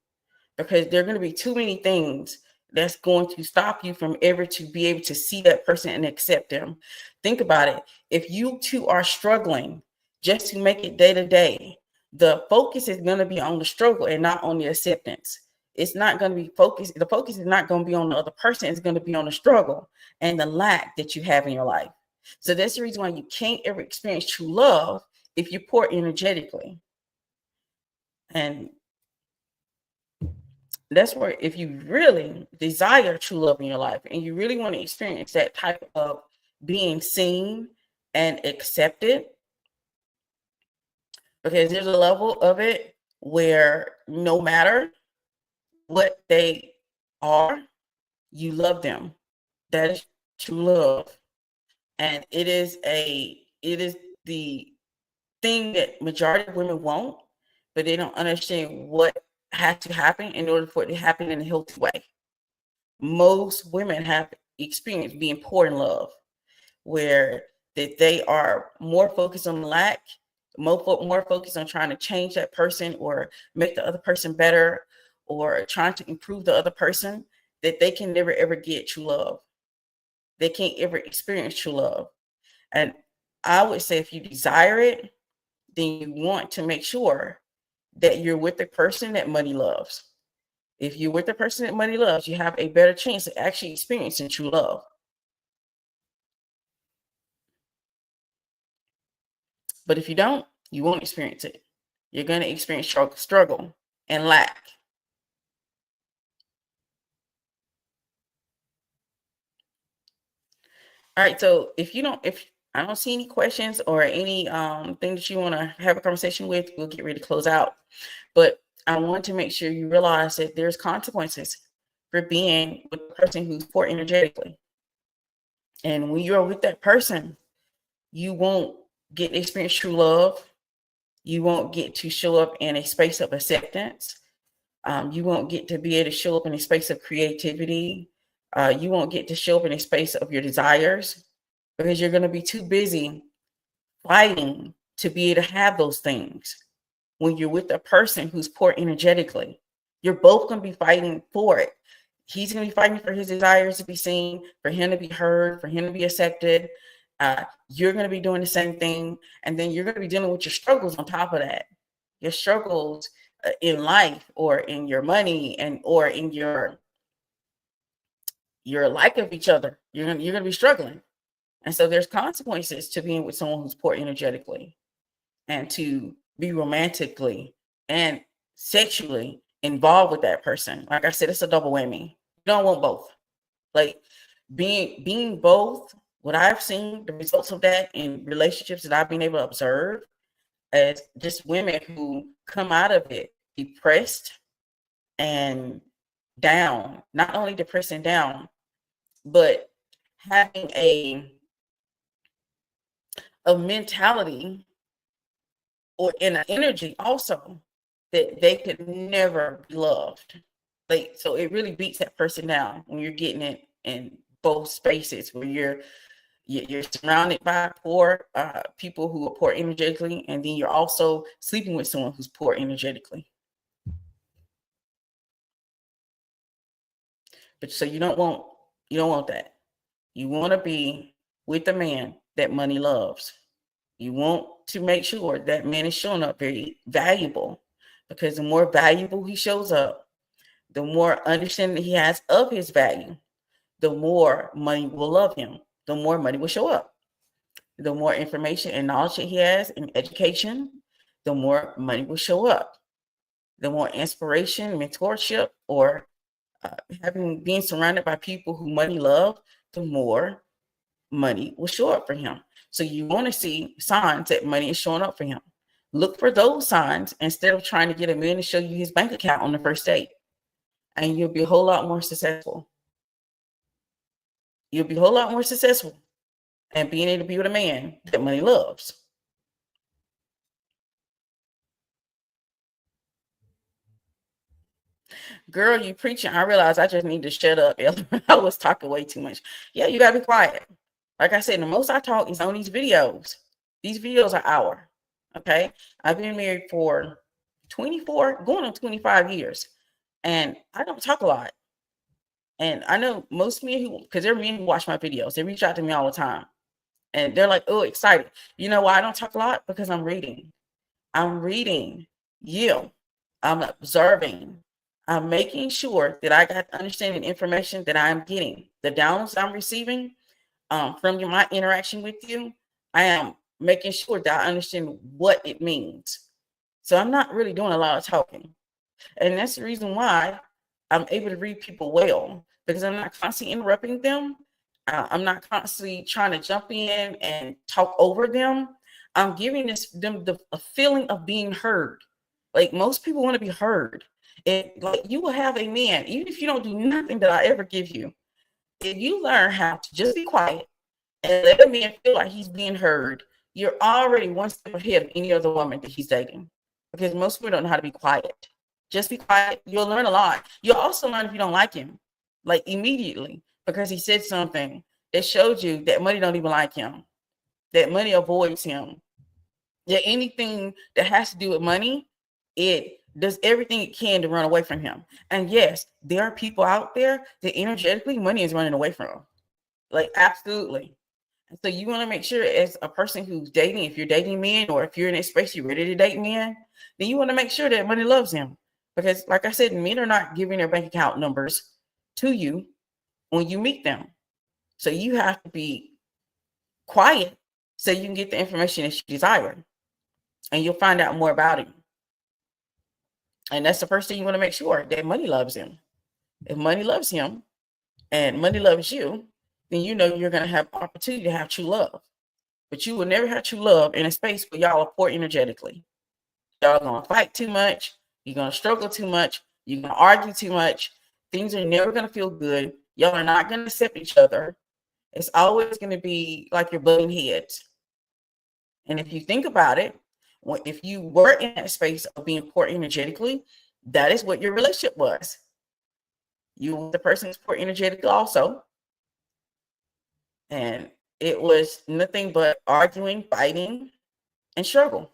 because there are going to be too many things that's going to stop you from ever to be able to see that person and accept them. Think about it. If you two are struggling just to make it day to day, the focus is going to be on the struggle and not on the acceptance. It's not going to be focused. The focus is not going to be on the other person. It's going to be on the struggle and the lack that you have in your life. So that's the reason why you can't ever experience true love if you're poor energetically. And that's where, if you really desire true love in your life and you really want to experience that type of being seen and accepted, because there's a level of it where no matter what they are, you love them. That is true love. And it is the thing that majority of women want, but they don't understand what has to happen in order for it to happen in a healthy way. Most women have experienced being poor in love, where that they are more focused on lack, more focused on trying to change that person or make the other person better, or trying to improve the other person, that they can never ever get true love. They can't ever experience true love. And I would say, if you desire it, then you want to make sure that you're with the person that money loves. If you're with the person that money loves, you have a better chance of actually experiencing true love. But if you don't, you won't experience it. You're going to experience struggle and lack. All right. So if I don't see any questions or any thing that you want to have a conversation with, we'll get ready to close out. But I want to make sure you realize that there's consequences for being with the person who's poor energetically. And when you're with that person, you won't get to experience true love. You won't get to show up in a space of acceptance. You won't get to be able to show up in a space of creativity. You won't get to show up in a space of your desires because you're going to be too busy fighting to be able to have those things. When you're with a person who's poor energetically, you're both going to be fighting for it. He's going to be fighting for his desires to be seen, for him to be heard, for him to be accepted. You're going to be doing the same thing. And then you're going to be dealing with your struggles on top of that. Your struggles in life or in your money or in your like of each other. You're going to be struggling. And so there's consequences to being with someone who's poor energetically, and to be romantically and sexually involved with that person. Like I said, it's a double whammy. You don't want both. Like being both, what I've seen, the results of that in relationships that I've been able to observe, as just women who come out of it depressed and down, not only depressed and down, but having a mentality or in an energy also that they could never be loved. Like, so it really beats that person down when you're getting it in both spaces, where you're surrounded by poor people who are poor energetically, and then you're also sleeping with someone who's poor energetically. But so you don't want that. You want to be with a man that money loves. You want to make sure that man is showing up very valuable, because the more valuable he shows up, the more understanding he has of his value, the more money will love him, the more money will show up. The more information and knowledge that he has in education, the more money will show up. The more inspiration, mentorship, or being surrounded by people who money love, the more money will show up for him. So you want to see signs that money is showing up for him. Look for those signs instead of trying to get a man to show you his bank account on the first date. And you'll be a whole lot more successful. You'll be a whole lot more successful and being able to be with a man that money loves. Girl, you preaching. I realize I just need to shut up. I was talking way too much. Yeah, you gotta be quiet. Like I said, the most I talk is on these videos. These videos are hour. Okay. I've been married for 24, going on 25 years. And I don't talk a lot. And I know most men because there are men who watch my videos, they reach out to me all the time. And they're like, oh, excited. You know why I don't talk a lot? Because I'm reading. I'm reading you. I'm observing. I'm making sure that I got understanding information that I'm getting. The downloads I'm receiving from my interaction with you, I am making sure that I understand what it means. So I'm not really doing a lot of talking. And that's the reason why I'm able to read people well, because I'm not constantly interrupting them. I'm not constantly trying to jump in and talk over them. I'm giving them a feeling of being heard. Like, most people want to be heard. Like, you will have a man, even if you don't do nothing that I ever give you, if you learn how to just be quiet and let a man feel like he's being heard, you're already one step ahead of any other woman that he's dating. Because most people don't know how to be quiet. Just be quiet. You'll learn a lot. You'll also learn if you don't like him, like immediately, because he said something that showed you that money don't even like him, that money avoids him, that anything that has to do with money, it does everything it can to run away from him. And yes, there are people out there that energetically money is running away from. Like, absolutely. And so you want to make sure, as a person who's dating, if you're dating men, or if you're in a space you're ready to date men, then you want to make sure that money loves him. Because like I said, men are not giving their bank account numbers to you when you meet them. So you have to be quiet so you can get the information that you desire. And you'll find out more about him. And that's the first thing you want to make sure, that money loves him. If money loves him and money loves you, then you know you're going to have opportunity to have true love. But you will never have true love in a space where y'all are poor energetically. Y'all going to fight too much. You're going to struggle too much. You're going to argue too much. Things are never going to feel good. Y'all are not going to accept each other. It's always going to be like you're butting heads. And if you think about it, if you were in that space of being poor energetically, that is what your relationship was. You were the person who's poor energetically also. And it was nothing but arguing, fighting, and struggle.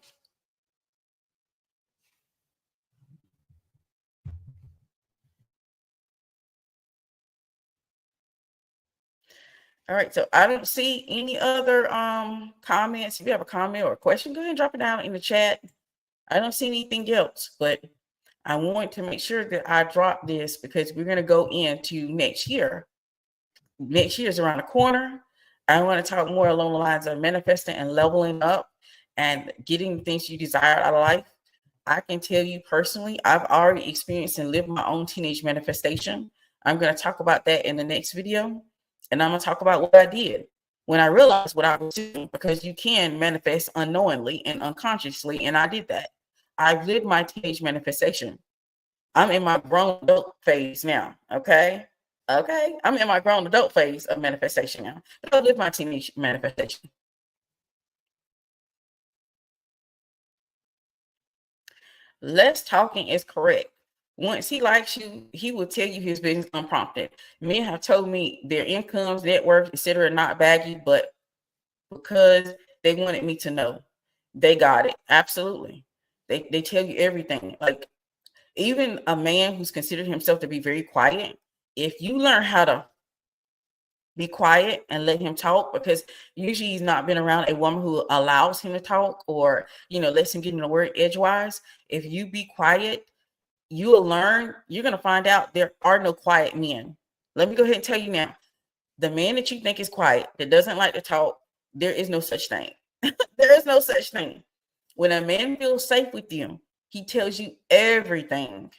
All right, so I don't see any other comments. If you have a comment or a question, go ahead and drop it down in the chat. I don't see anything else, but I want to make sure that I drop this because we're going to go into next year. Next year is around the corner. I want to talk more along the lines of manifesting and leveling up and getting the things you desire out of life. I can tell you personally, I've already experienced and lived my own teenage manifestation. I'm going to talk about that in the next video. And I'm going to talk about what I did when I realized what I was doing, because you can manifest unknowingly and unconsciously. And I did that. I've lived my teenage manifestation. I'm in my grown adult phase now. Okay. I'm in my grown adult phase of manifestation now. But I've lived my teenage manifestation. Less talking is correct. Once he likes you, he will tell you his business unprompted. Men have told me their incomes, net worth, etc., not baggy, but because they wanted me to know, they got it. Absolutely. They tell you everything. Like, even a man who's considered himself to be very quiet, if you learn how to be quiet and let him talk, because usually he's not been around a woman who allows him to talk or, lets him get in the word edgewise. If you be quiet, you will learn, you're going to find out there are no quiet men. Let me go ahead and tell you now, the man that you think is quiet, that doesn't like to talk, there is no such thing. There is no such thing. When a man feels safe with you, he tells you everything.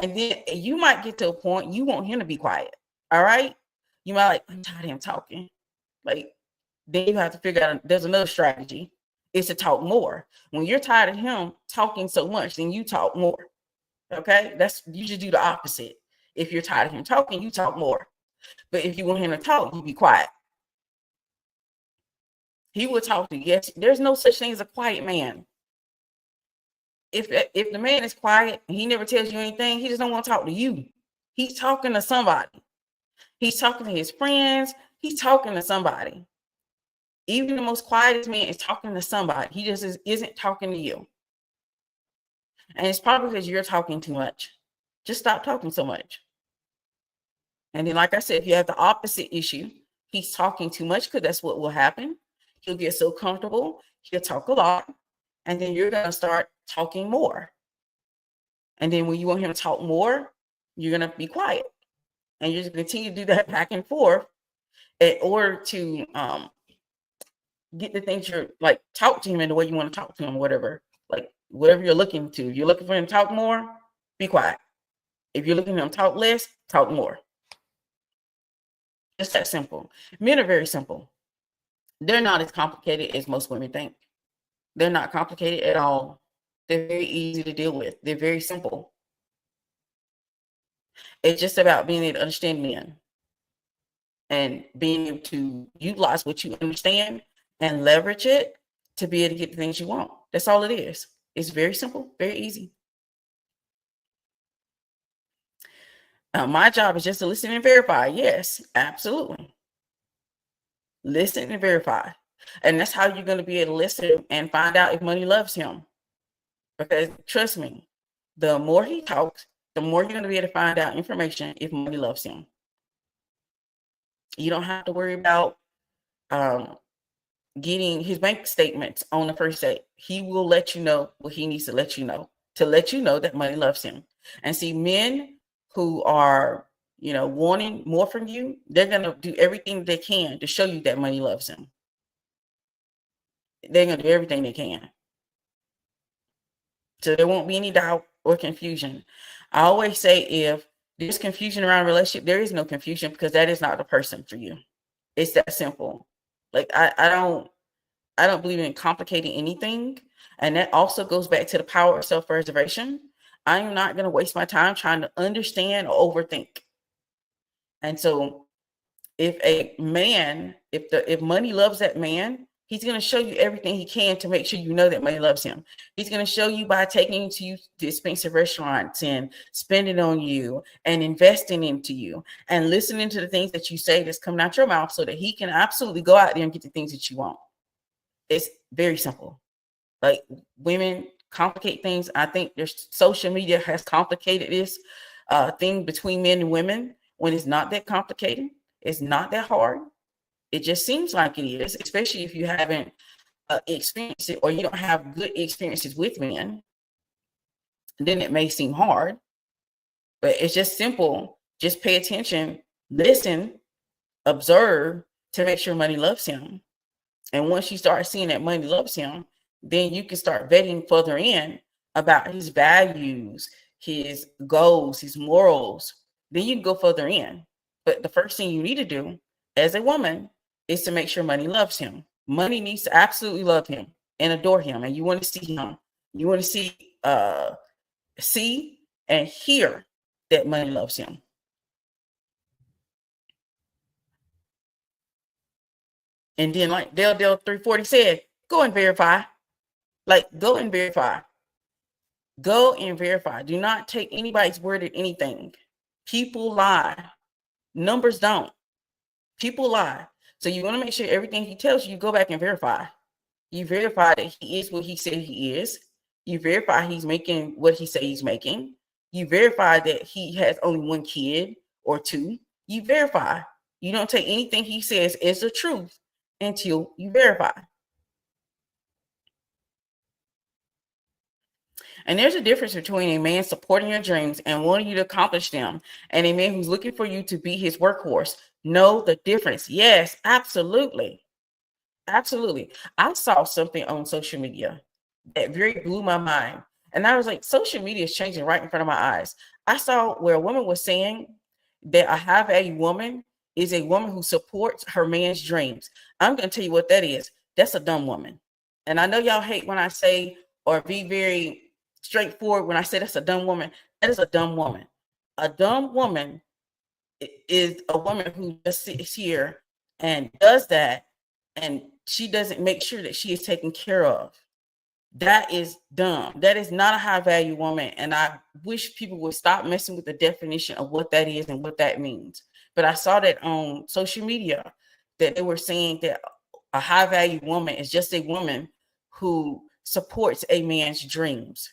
And then you might get to a point you want him to be quiet. All right. You might like, I'm tired of him talking. Like, then you have to figure out there's another strategy. It's to talk more. When you're tired of him talking so much, then you talk more. Okay. You should do the opposite. If you're tired of him talking, you talk more. But if you want him to talk, you be quiet. He will talk to you. Yes, there's no such thing as a quiet man. If the man is quiet and he never tells you anything, he just don't want to talk to you. He's talking to somebody. He's talking to his friends. He's talking to somebody. Even the most quietest man is talking to somebody. He just isn't talking to you. And it's probably because you're talking too much. Just stop talking so much. And then, like I said, if you have the opposite issue, he's talking too much, because that's what will happen. He'll get so comfortable. He'll talk a lot. And then you're going to start talking more. And then when you want him to talk more, you're going to be quiet. And you're just going to continue to do that back and forth in order to get the things you're like, talk to him in the way you want to talk to him, whatever. Like, whatever you're looking to. If you're looking for him to talk more, be quiet. If you're looking for him to talk less, talk more. It's that simple. Men are very simple. They're not as complicated as most women think. They're not complicated at all. They're very easy to deal with. They're very simple. It's just about being able to understand men and being able to utilize what you understand and leverage it to be able to get the things you want. That's all it is. It's very simple, very easy. My job is just to listen and verify. Yes, absolutely. Listen and verify. And that's how you're going to be able to listen and find out if money loves him. Because trust me, the more he talks, the more you're going to be able to find out information if money loves him. You don't have to worry about getting his bank statements on the first date. He will let you know what he needs to let you know that money loves him. And see, men who are, wanting more from you, they're going to do everything they can to show you that money loves him. They're going to do everything they can. So there won't be any doubt or confusion. I always say, if there's confusion around a relationship, there is no confusion, because that is not the person for you. It's that simple. Like I don't believe in complicating anything. And that also goes back to the power of self-preservation. I am not going to waste my time trying to understand or overthink. And so if a man, if money loves that man, he's going to show you everything he can to make sure you know that money loves him. He's going to show you by taking you to expensive restaurants and spending on you and investing into you and listening to the things that you say that's coming out your mouth so that he can absolutely go out there and get the things that you want. It's very simple. Like, women complicate things. I think there's social media has complicated this thing between men and women when it's not that complicated. It's not that hard. It just seems like it is, especially if you haven't experienced it or you don't have good experiences with men. Then it may seem hard, but it's just simple. Just pay attention, listen, observe to make sure money loves him. And once you start seeing that money loves him, then you can start vetting further in about his values, his goals, his morals. Then you can go further in. But the first thing you need to do as a woman is to make sure money loves him. Money needs to absolutely love him and adore him. And you want to see him. You want to see and hear that money loves him. And then, like Dale 340 said, go and verify. Like, go and verify. Go and verify. Do not take anybody's word at anything. People lie. Numbers don't. People lie. So you want to make sure everything he tells you, you go back and verify. You verify that he is what he said he is. You verify he's making what he said he's making. You verify that he has only one kid or two. You verify. You don't take anything he says as the truth until you verify. And there's a difference between a man supporting your dreams and wanting you to accomplish them and a man who's looking for you to be his workhorse. Know the difference. Yes, absolutely. Absolutely. I saw something on social media that really blew my mind. And I was like, social media is changing right in front of my eyes. I saw where a woman was saying that a high value woman is a woman who supports her man's dreams. I'm going to tell you what that is. That's a dumb woman. And I know y'all hate when I say or be very straightforward when I say that's a dumb woman. That is a dumb woman. A dumb woman is a woman who just sits here and does that, and she doesn't make sure that she is taken care of. That is dumb. That is not a high value woman. And I wish people would stop messing with the definition of what that is and what that means. But I saw that on social media that they were saying that a high value woman is just a woman who supports a man's dreams.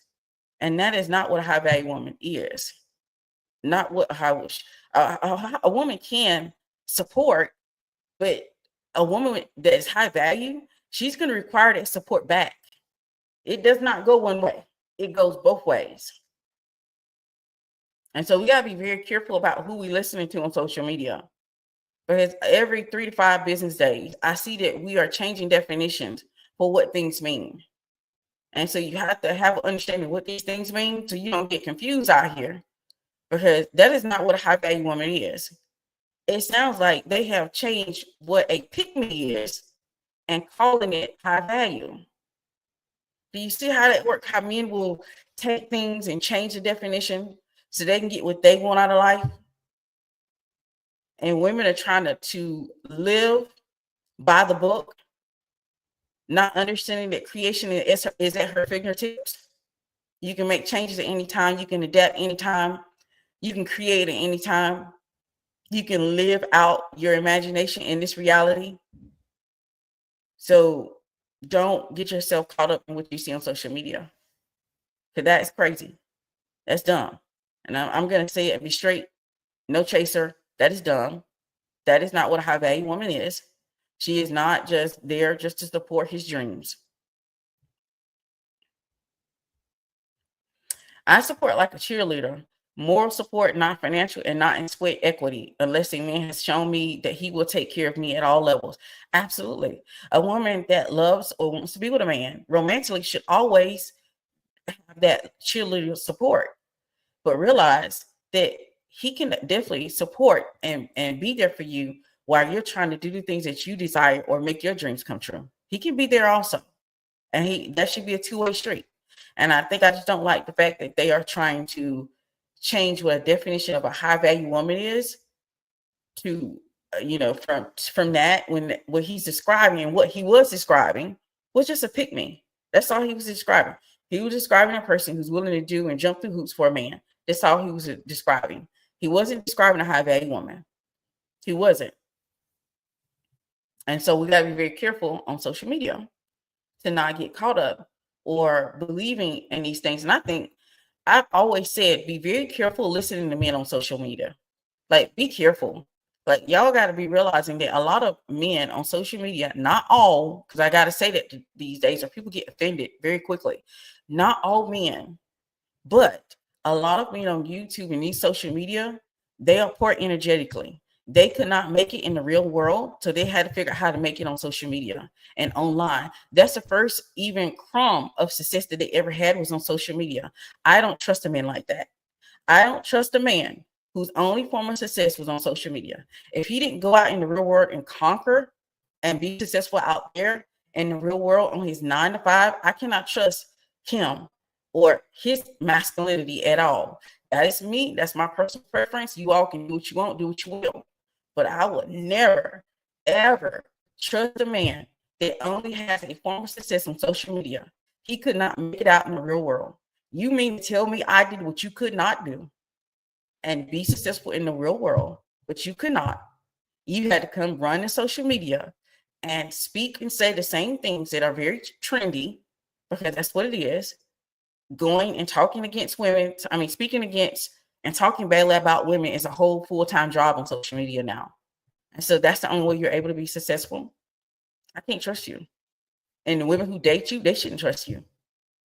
And that is not what a high value woman is. Not what a woman can support, but a woman that is high value, she's going to require that support back. It does not go one way. It goes both ways. And so we got to be very careful about who we're listening to on social media. Because every 3 to 5 business days, I see that we are changing definitions for what things mean. And so you have to have an understanding of what these things mean so you don't get confused out here. Because that is not what a high value woman is. It sounds like they have changed what a pick-me is and calling it high value. Do you see how that works? How men will take things and change the definition so they can get what they want out of life? And women are trying to live by the book, not understanding that creation is at her fingertips. You can make changes at any time. You can adapt anytime. You can create at any time. You can live out your imagination in this reality. So don't get yourself caught up in what you see on social media. Because that is crazy. That's dumb. And I'm going to say it, be straight, no chaser. That is dumb. That is not what a high value woman is. She is not just there just to support his dreams. I support like a cheerleader. Moral support, not financial, and not in sweat equity, unless a man has shown me that he will take care of me at all levels. Absolutely. A woman that loves or wants to be with a man romantically should always have that cheerleader support, but realize that he can definitely support and be there for you while you're trying to do the things that you desire or make your dreams come true. He can be there also. And that should be a two-way street. And I think I just don't like the fact that they are trying to change what a definition of a high value woman is to, from that, when what he's describing and what he was describing was just a pick me. That's all he was describing. He was describing a person who's willing to do and jump through hoops for a man. That's all he was describing. He wasn't describing a high value woman. He wasn't. And so we got to be very careful on social media to not get caught up or believing in these things. And I think I've always said, be very careful listening to men on social media. Like, be careful. Like, y'all got to be realizing that a lot of men on social media, not all, because I got to say that these days, or people get offended very quickly. Not all men, but a lot of men on YouTube and these social media, they are poor energetically. They could not make it in the real world, so they had to figure out how to make it on social media and online. That's the first even crumb of success that they ever had was on social media. I don't trust a man like that. I don't trust a man whose only form of success was on social media. If he didn't go out in the real world and conquer and be successful out there in the real world on his 9 to 5, I cannot trust him or his masculinity at all. That is me. That's my personal preference. You all can do what you want, do what you will. But I would never, ever trust a man that only has a form of success on social media. He could not make it out in the real world. You mean to tell me I did what you could not do and be successful in the real world, but you could not? You had to come run in social media and speak and say the same things that are very trendy, because that's what it is. Going and talking against women, speaking against and talking badly about women is a whole full-time job on social media now. And so that's the only way you're able to be successful. I can't trust you. And the women who date you, they shouldn't trust you.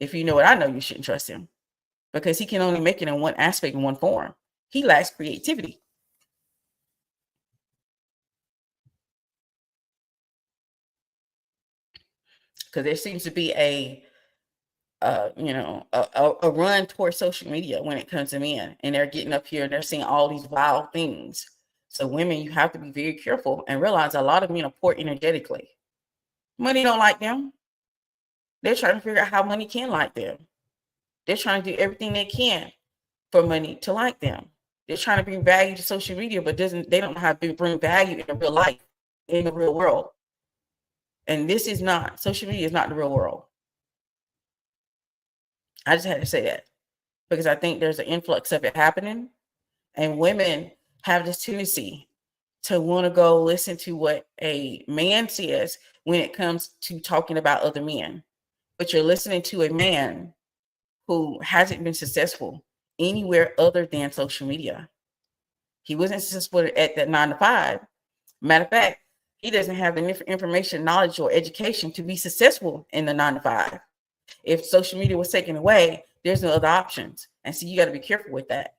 If you know what I know, you shouldn't trust him, because he can only make it in one aspect, in one form. He lacks creativity. Because there seems to be a run towards social media when it comes to men, and they're getting up here and they're seeing all these wild things. So women, you have to be very careful and realize a lot of men are poor energetically. Money don't like them. They're trying to figure out how money can like them. They're trying to do everything they can for money to like them. They're trying to bring value to social media, but they don't know how to bring value in real life, in the real world. And social media is not the real world. I just had to say that, because I think there's an influx of it happening, and women have this tendency to want to go listen to what a man says when it comes to talking about other men. But you're listening to a man who hasn't been successful anywhere other than social media. He wasn't successful at that 9 to 5. Matter of fact, he doesn't have the information, knowledge, or education to be successful in the 9 to 5. If social media was taken away, there's no other options. And so you got to be careful with that,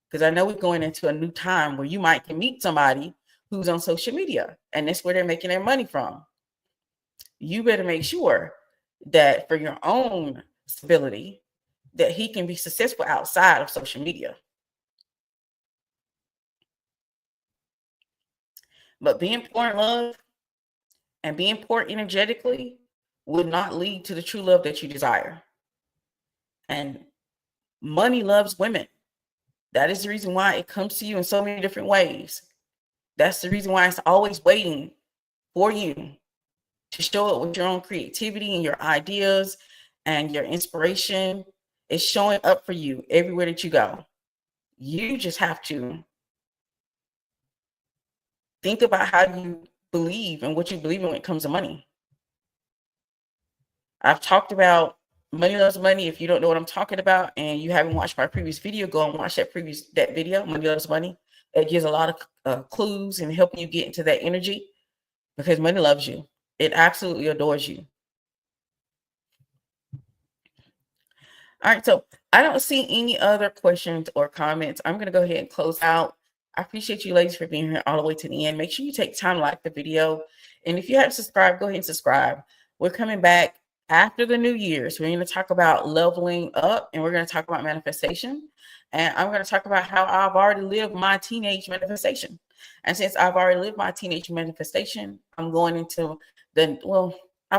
because I know we're going into a new time where you might can meet somebody who's on social media, and that's where they're making their money from. You better make sure that for your own stability, that he can be successful outside of social media. But being poor in love and being poor energetically would not lead to the true love that you desire. And money loves women. That is the reason why it comes to you in so many different ways. That's the reason why it's always waiting for you to show up with your own creativity and your ideas and your inspiration. It's showing up for you everywhere that you go. You just have to think about how you believe and what you believe in when it comes to money. I've talked about Money Loves Money. If you don't know what I'm talking about and you haven't watched my previous video, go and watch that video, Money Loves Money. It gives a lot of clues and helping you get into that energy, because money loves you. It absolutely adores you. All right, so I don't see any other questions or comments. I'm going to go ahead and close out. I appreciate you ladies for being here all the way to the end. Make sure you take time to like the video. And if you haven't subscribed, go ahead and subscribe. We're coming back after the New Year's. We're going to talk about leveling up, and we're going to talk about manifestation. And I'm going to talk about how I've already lived my teenage manifestation. And since I've already lived my teenage manifestation, I'm going into I'm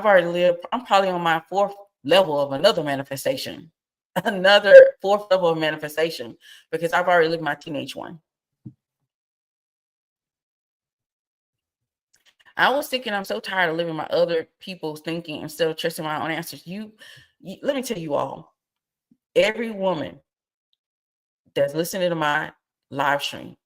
probably on my fourth level of another manifestation, another fourth level of manifestation, because I've already lived my teenage one. I was thinking I'm so tired of living my other people's thinking instead of trusting my own answers. Let me tell you all, every woman that's listening to my live stream,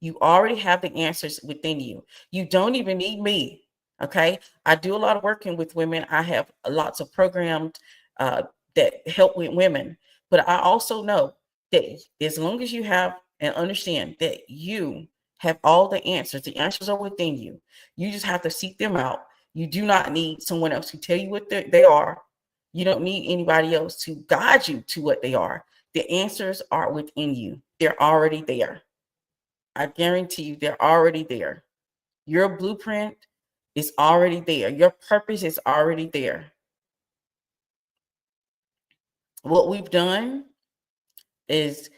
you already have the answers within you. You don't even need me. Okay. I do a lot of working with women. I have lots of programs that help with women, but I also know that as long as you have and understand that you have all the answers are within you. You just have to seek them out. You do not need someone else to tell you what they are. You don't need anybody else to guide you to what they are. The answers are within you. They're already there. I guarantee you, they're already there. Your blueprint is already there. Your purpose is already there. What we've done is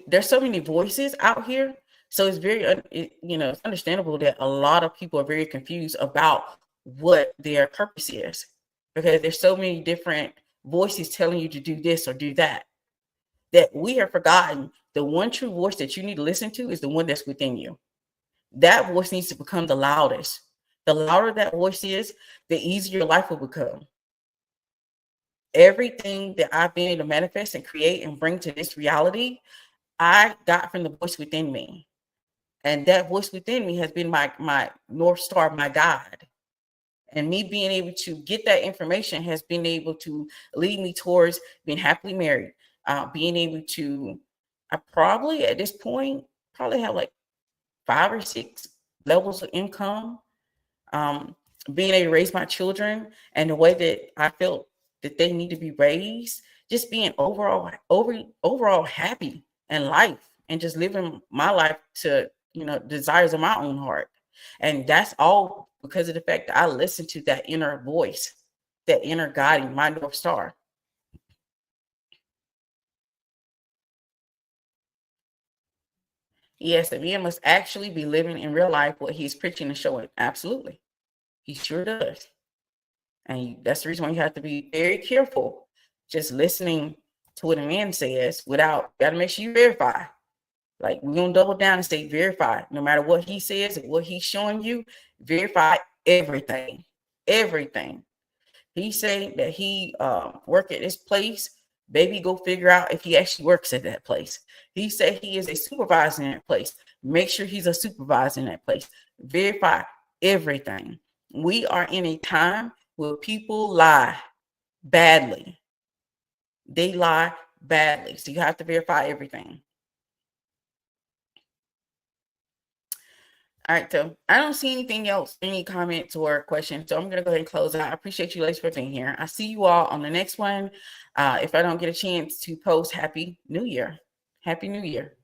there's so many voices out here. So it's it's understandable that a lot of people are very confused about what their purpose is, because there's so many different voices telling you to do this or do that we have forgotten the one true voice that you need to listen to is the one that's within you. That voice needs to become the loudest. The louder that voice is, the easier your life will become. Everything that I've been able to manifest and create and bring to this reality, I got from the voice within me. And that voice within me has been my North Star, my guide. And me being able to get that information has been able to lead me towards being happily married, being able to, I probably at this point probably have like 5 or 6 levels of income, being able to raise my children and the way that I felt that they need to be raised, just being overall happy in life and just living my life to, desires of my own heart. And that's all because of the fact that I listen to that inner voice, that inner guiding, my North Star. Yes, the man must actually be living in real life what he's preaching and showing. Absolutely. He sure does. And that's the reason why you have to be very careful just listening to what a man says got to make sure you verify. Like, we're going to double down and say verify. No matter what he says and what he's showing you, verify everything. Everything. He said that he work at this place. Baby, go figure out if he actually works at that place. He said he is a supervisor in that place. Make sure he's a supervisor in that place. Verify everything. We are in a time where people lie badly. They lie badly. So you have to verify everything. All right, so I don't see anything else, any comments or questions. So I'm going to go ahead and close out. I appreciate you ladies for being here. I see you all on the next one. If I don't get a chance to post, Happy New Year. Happy New Year.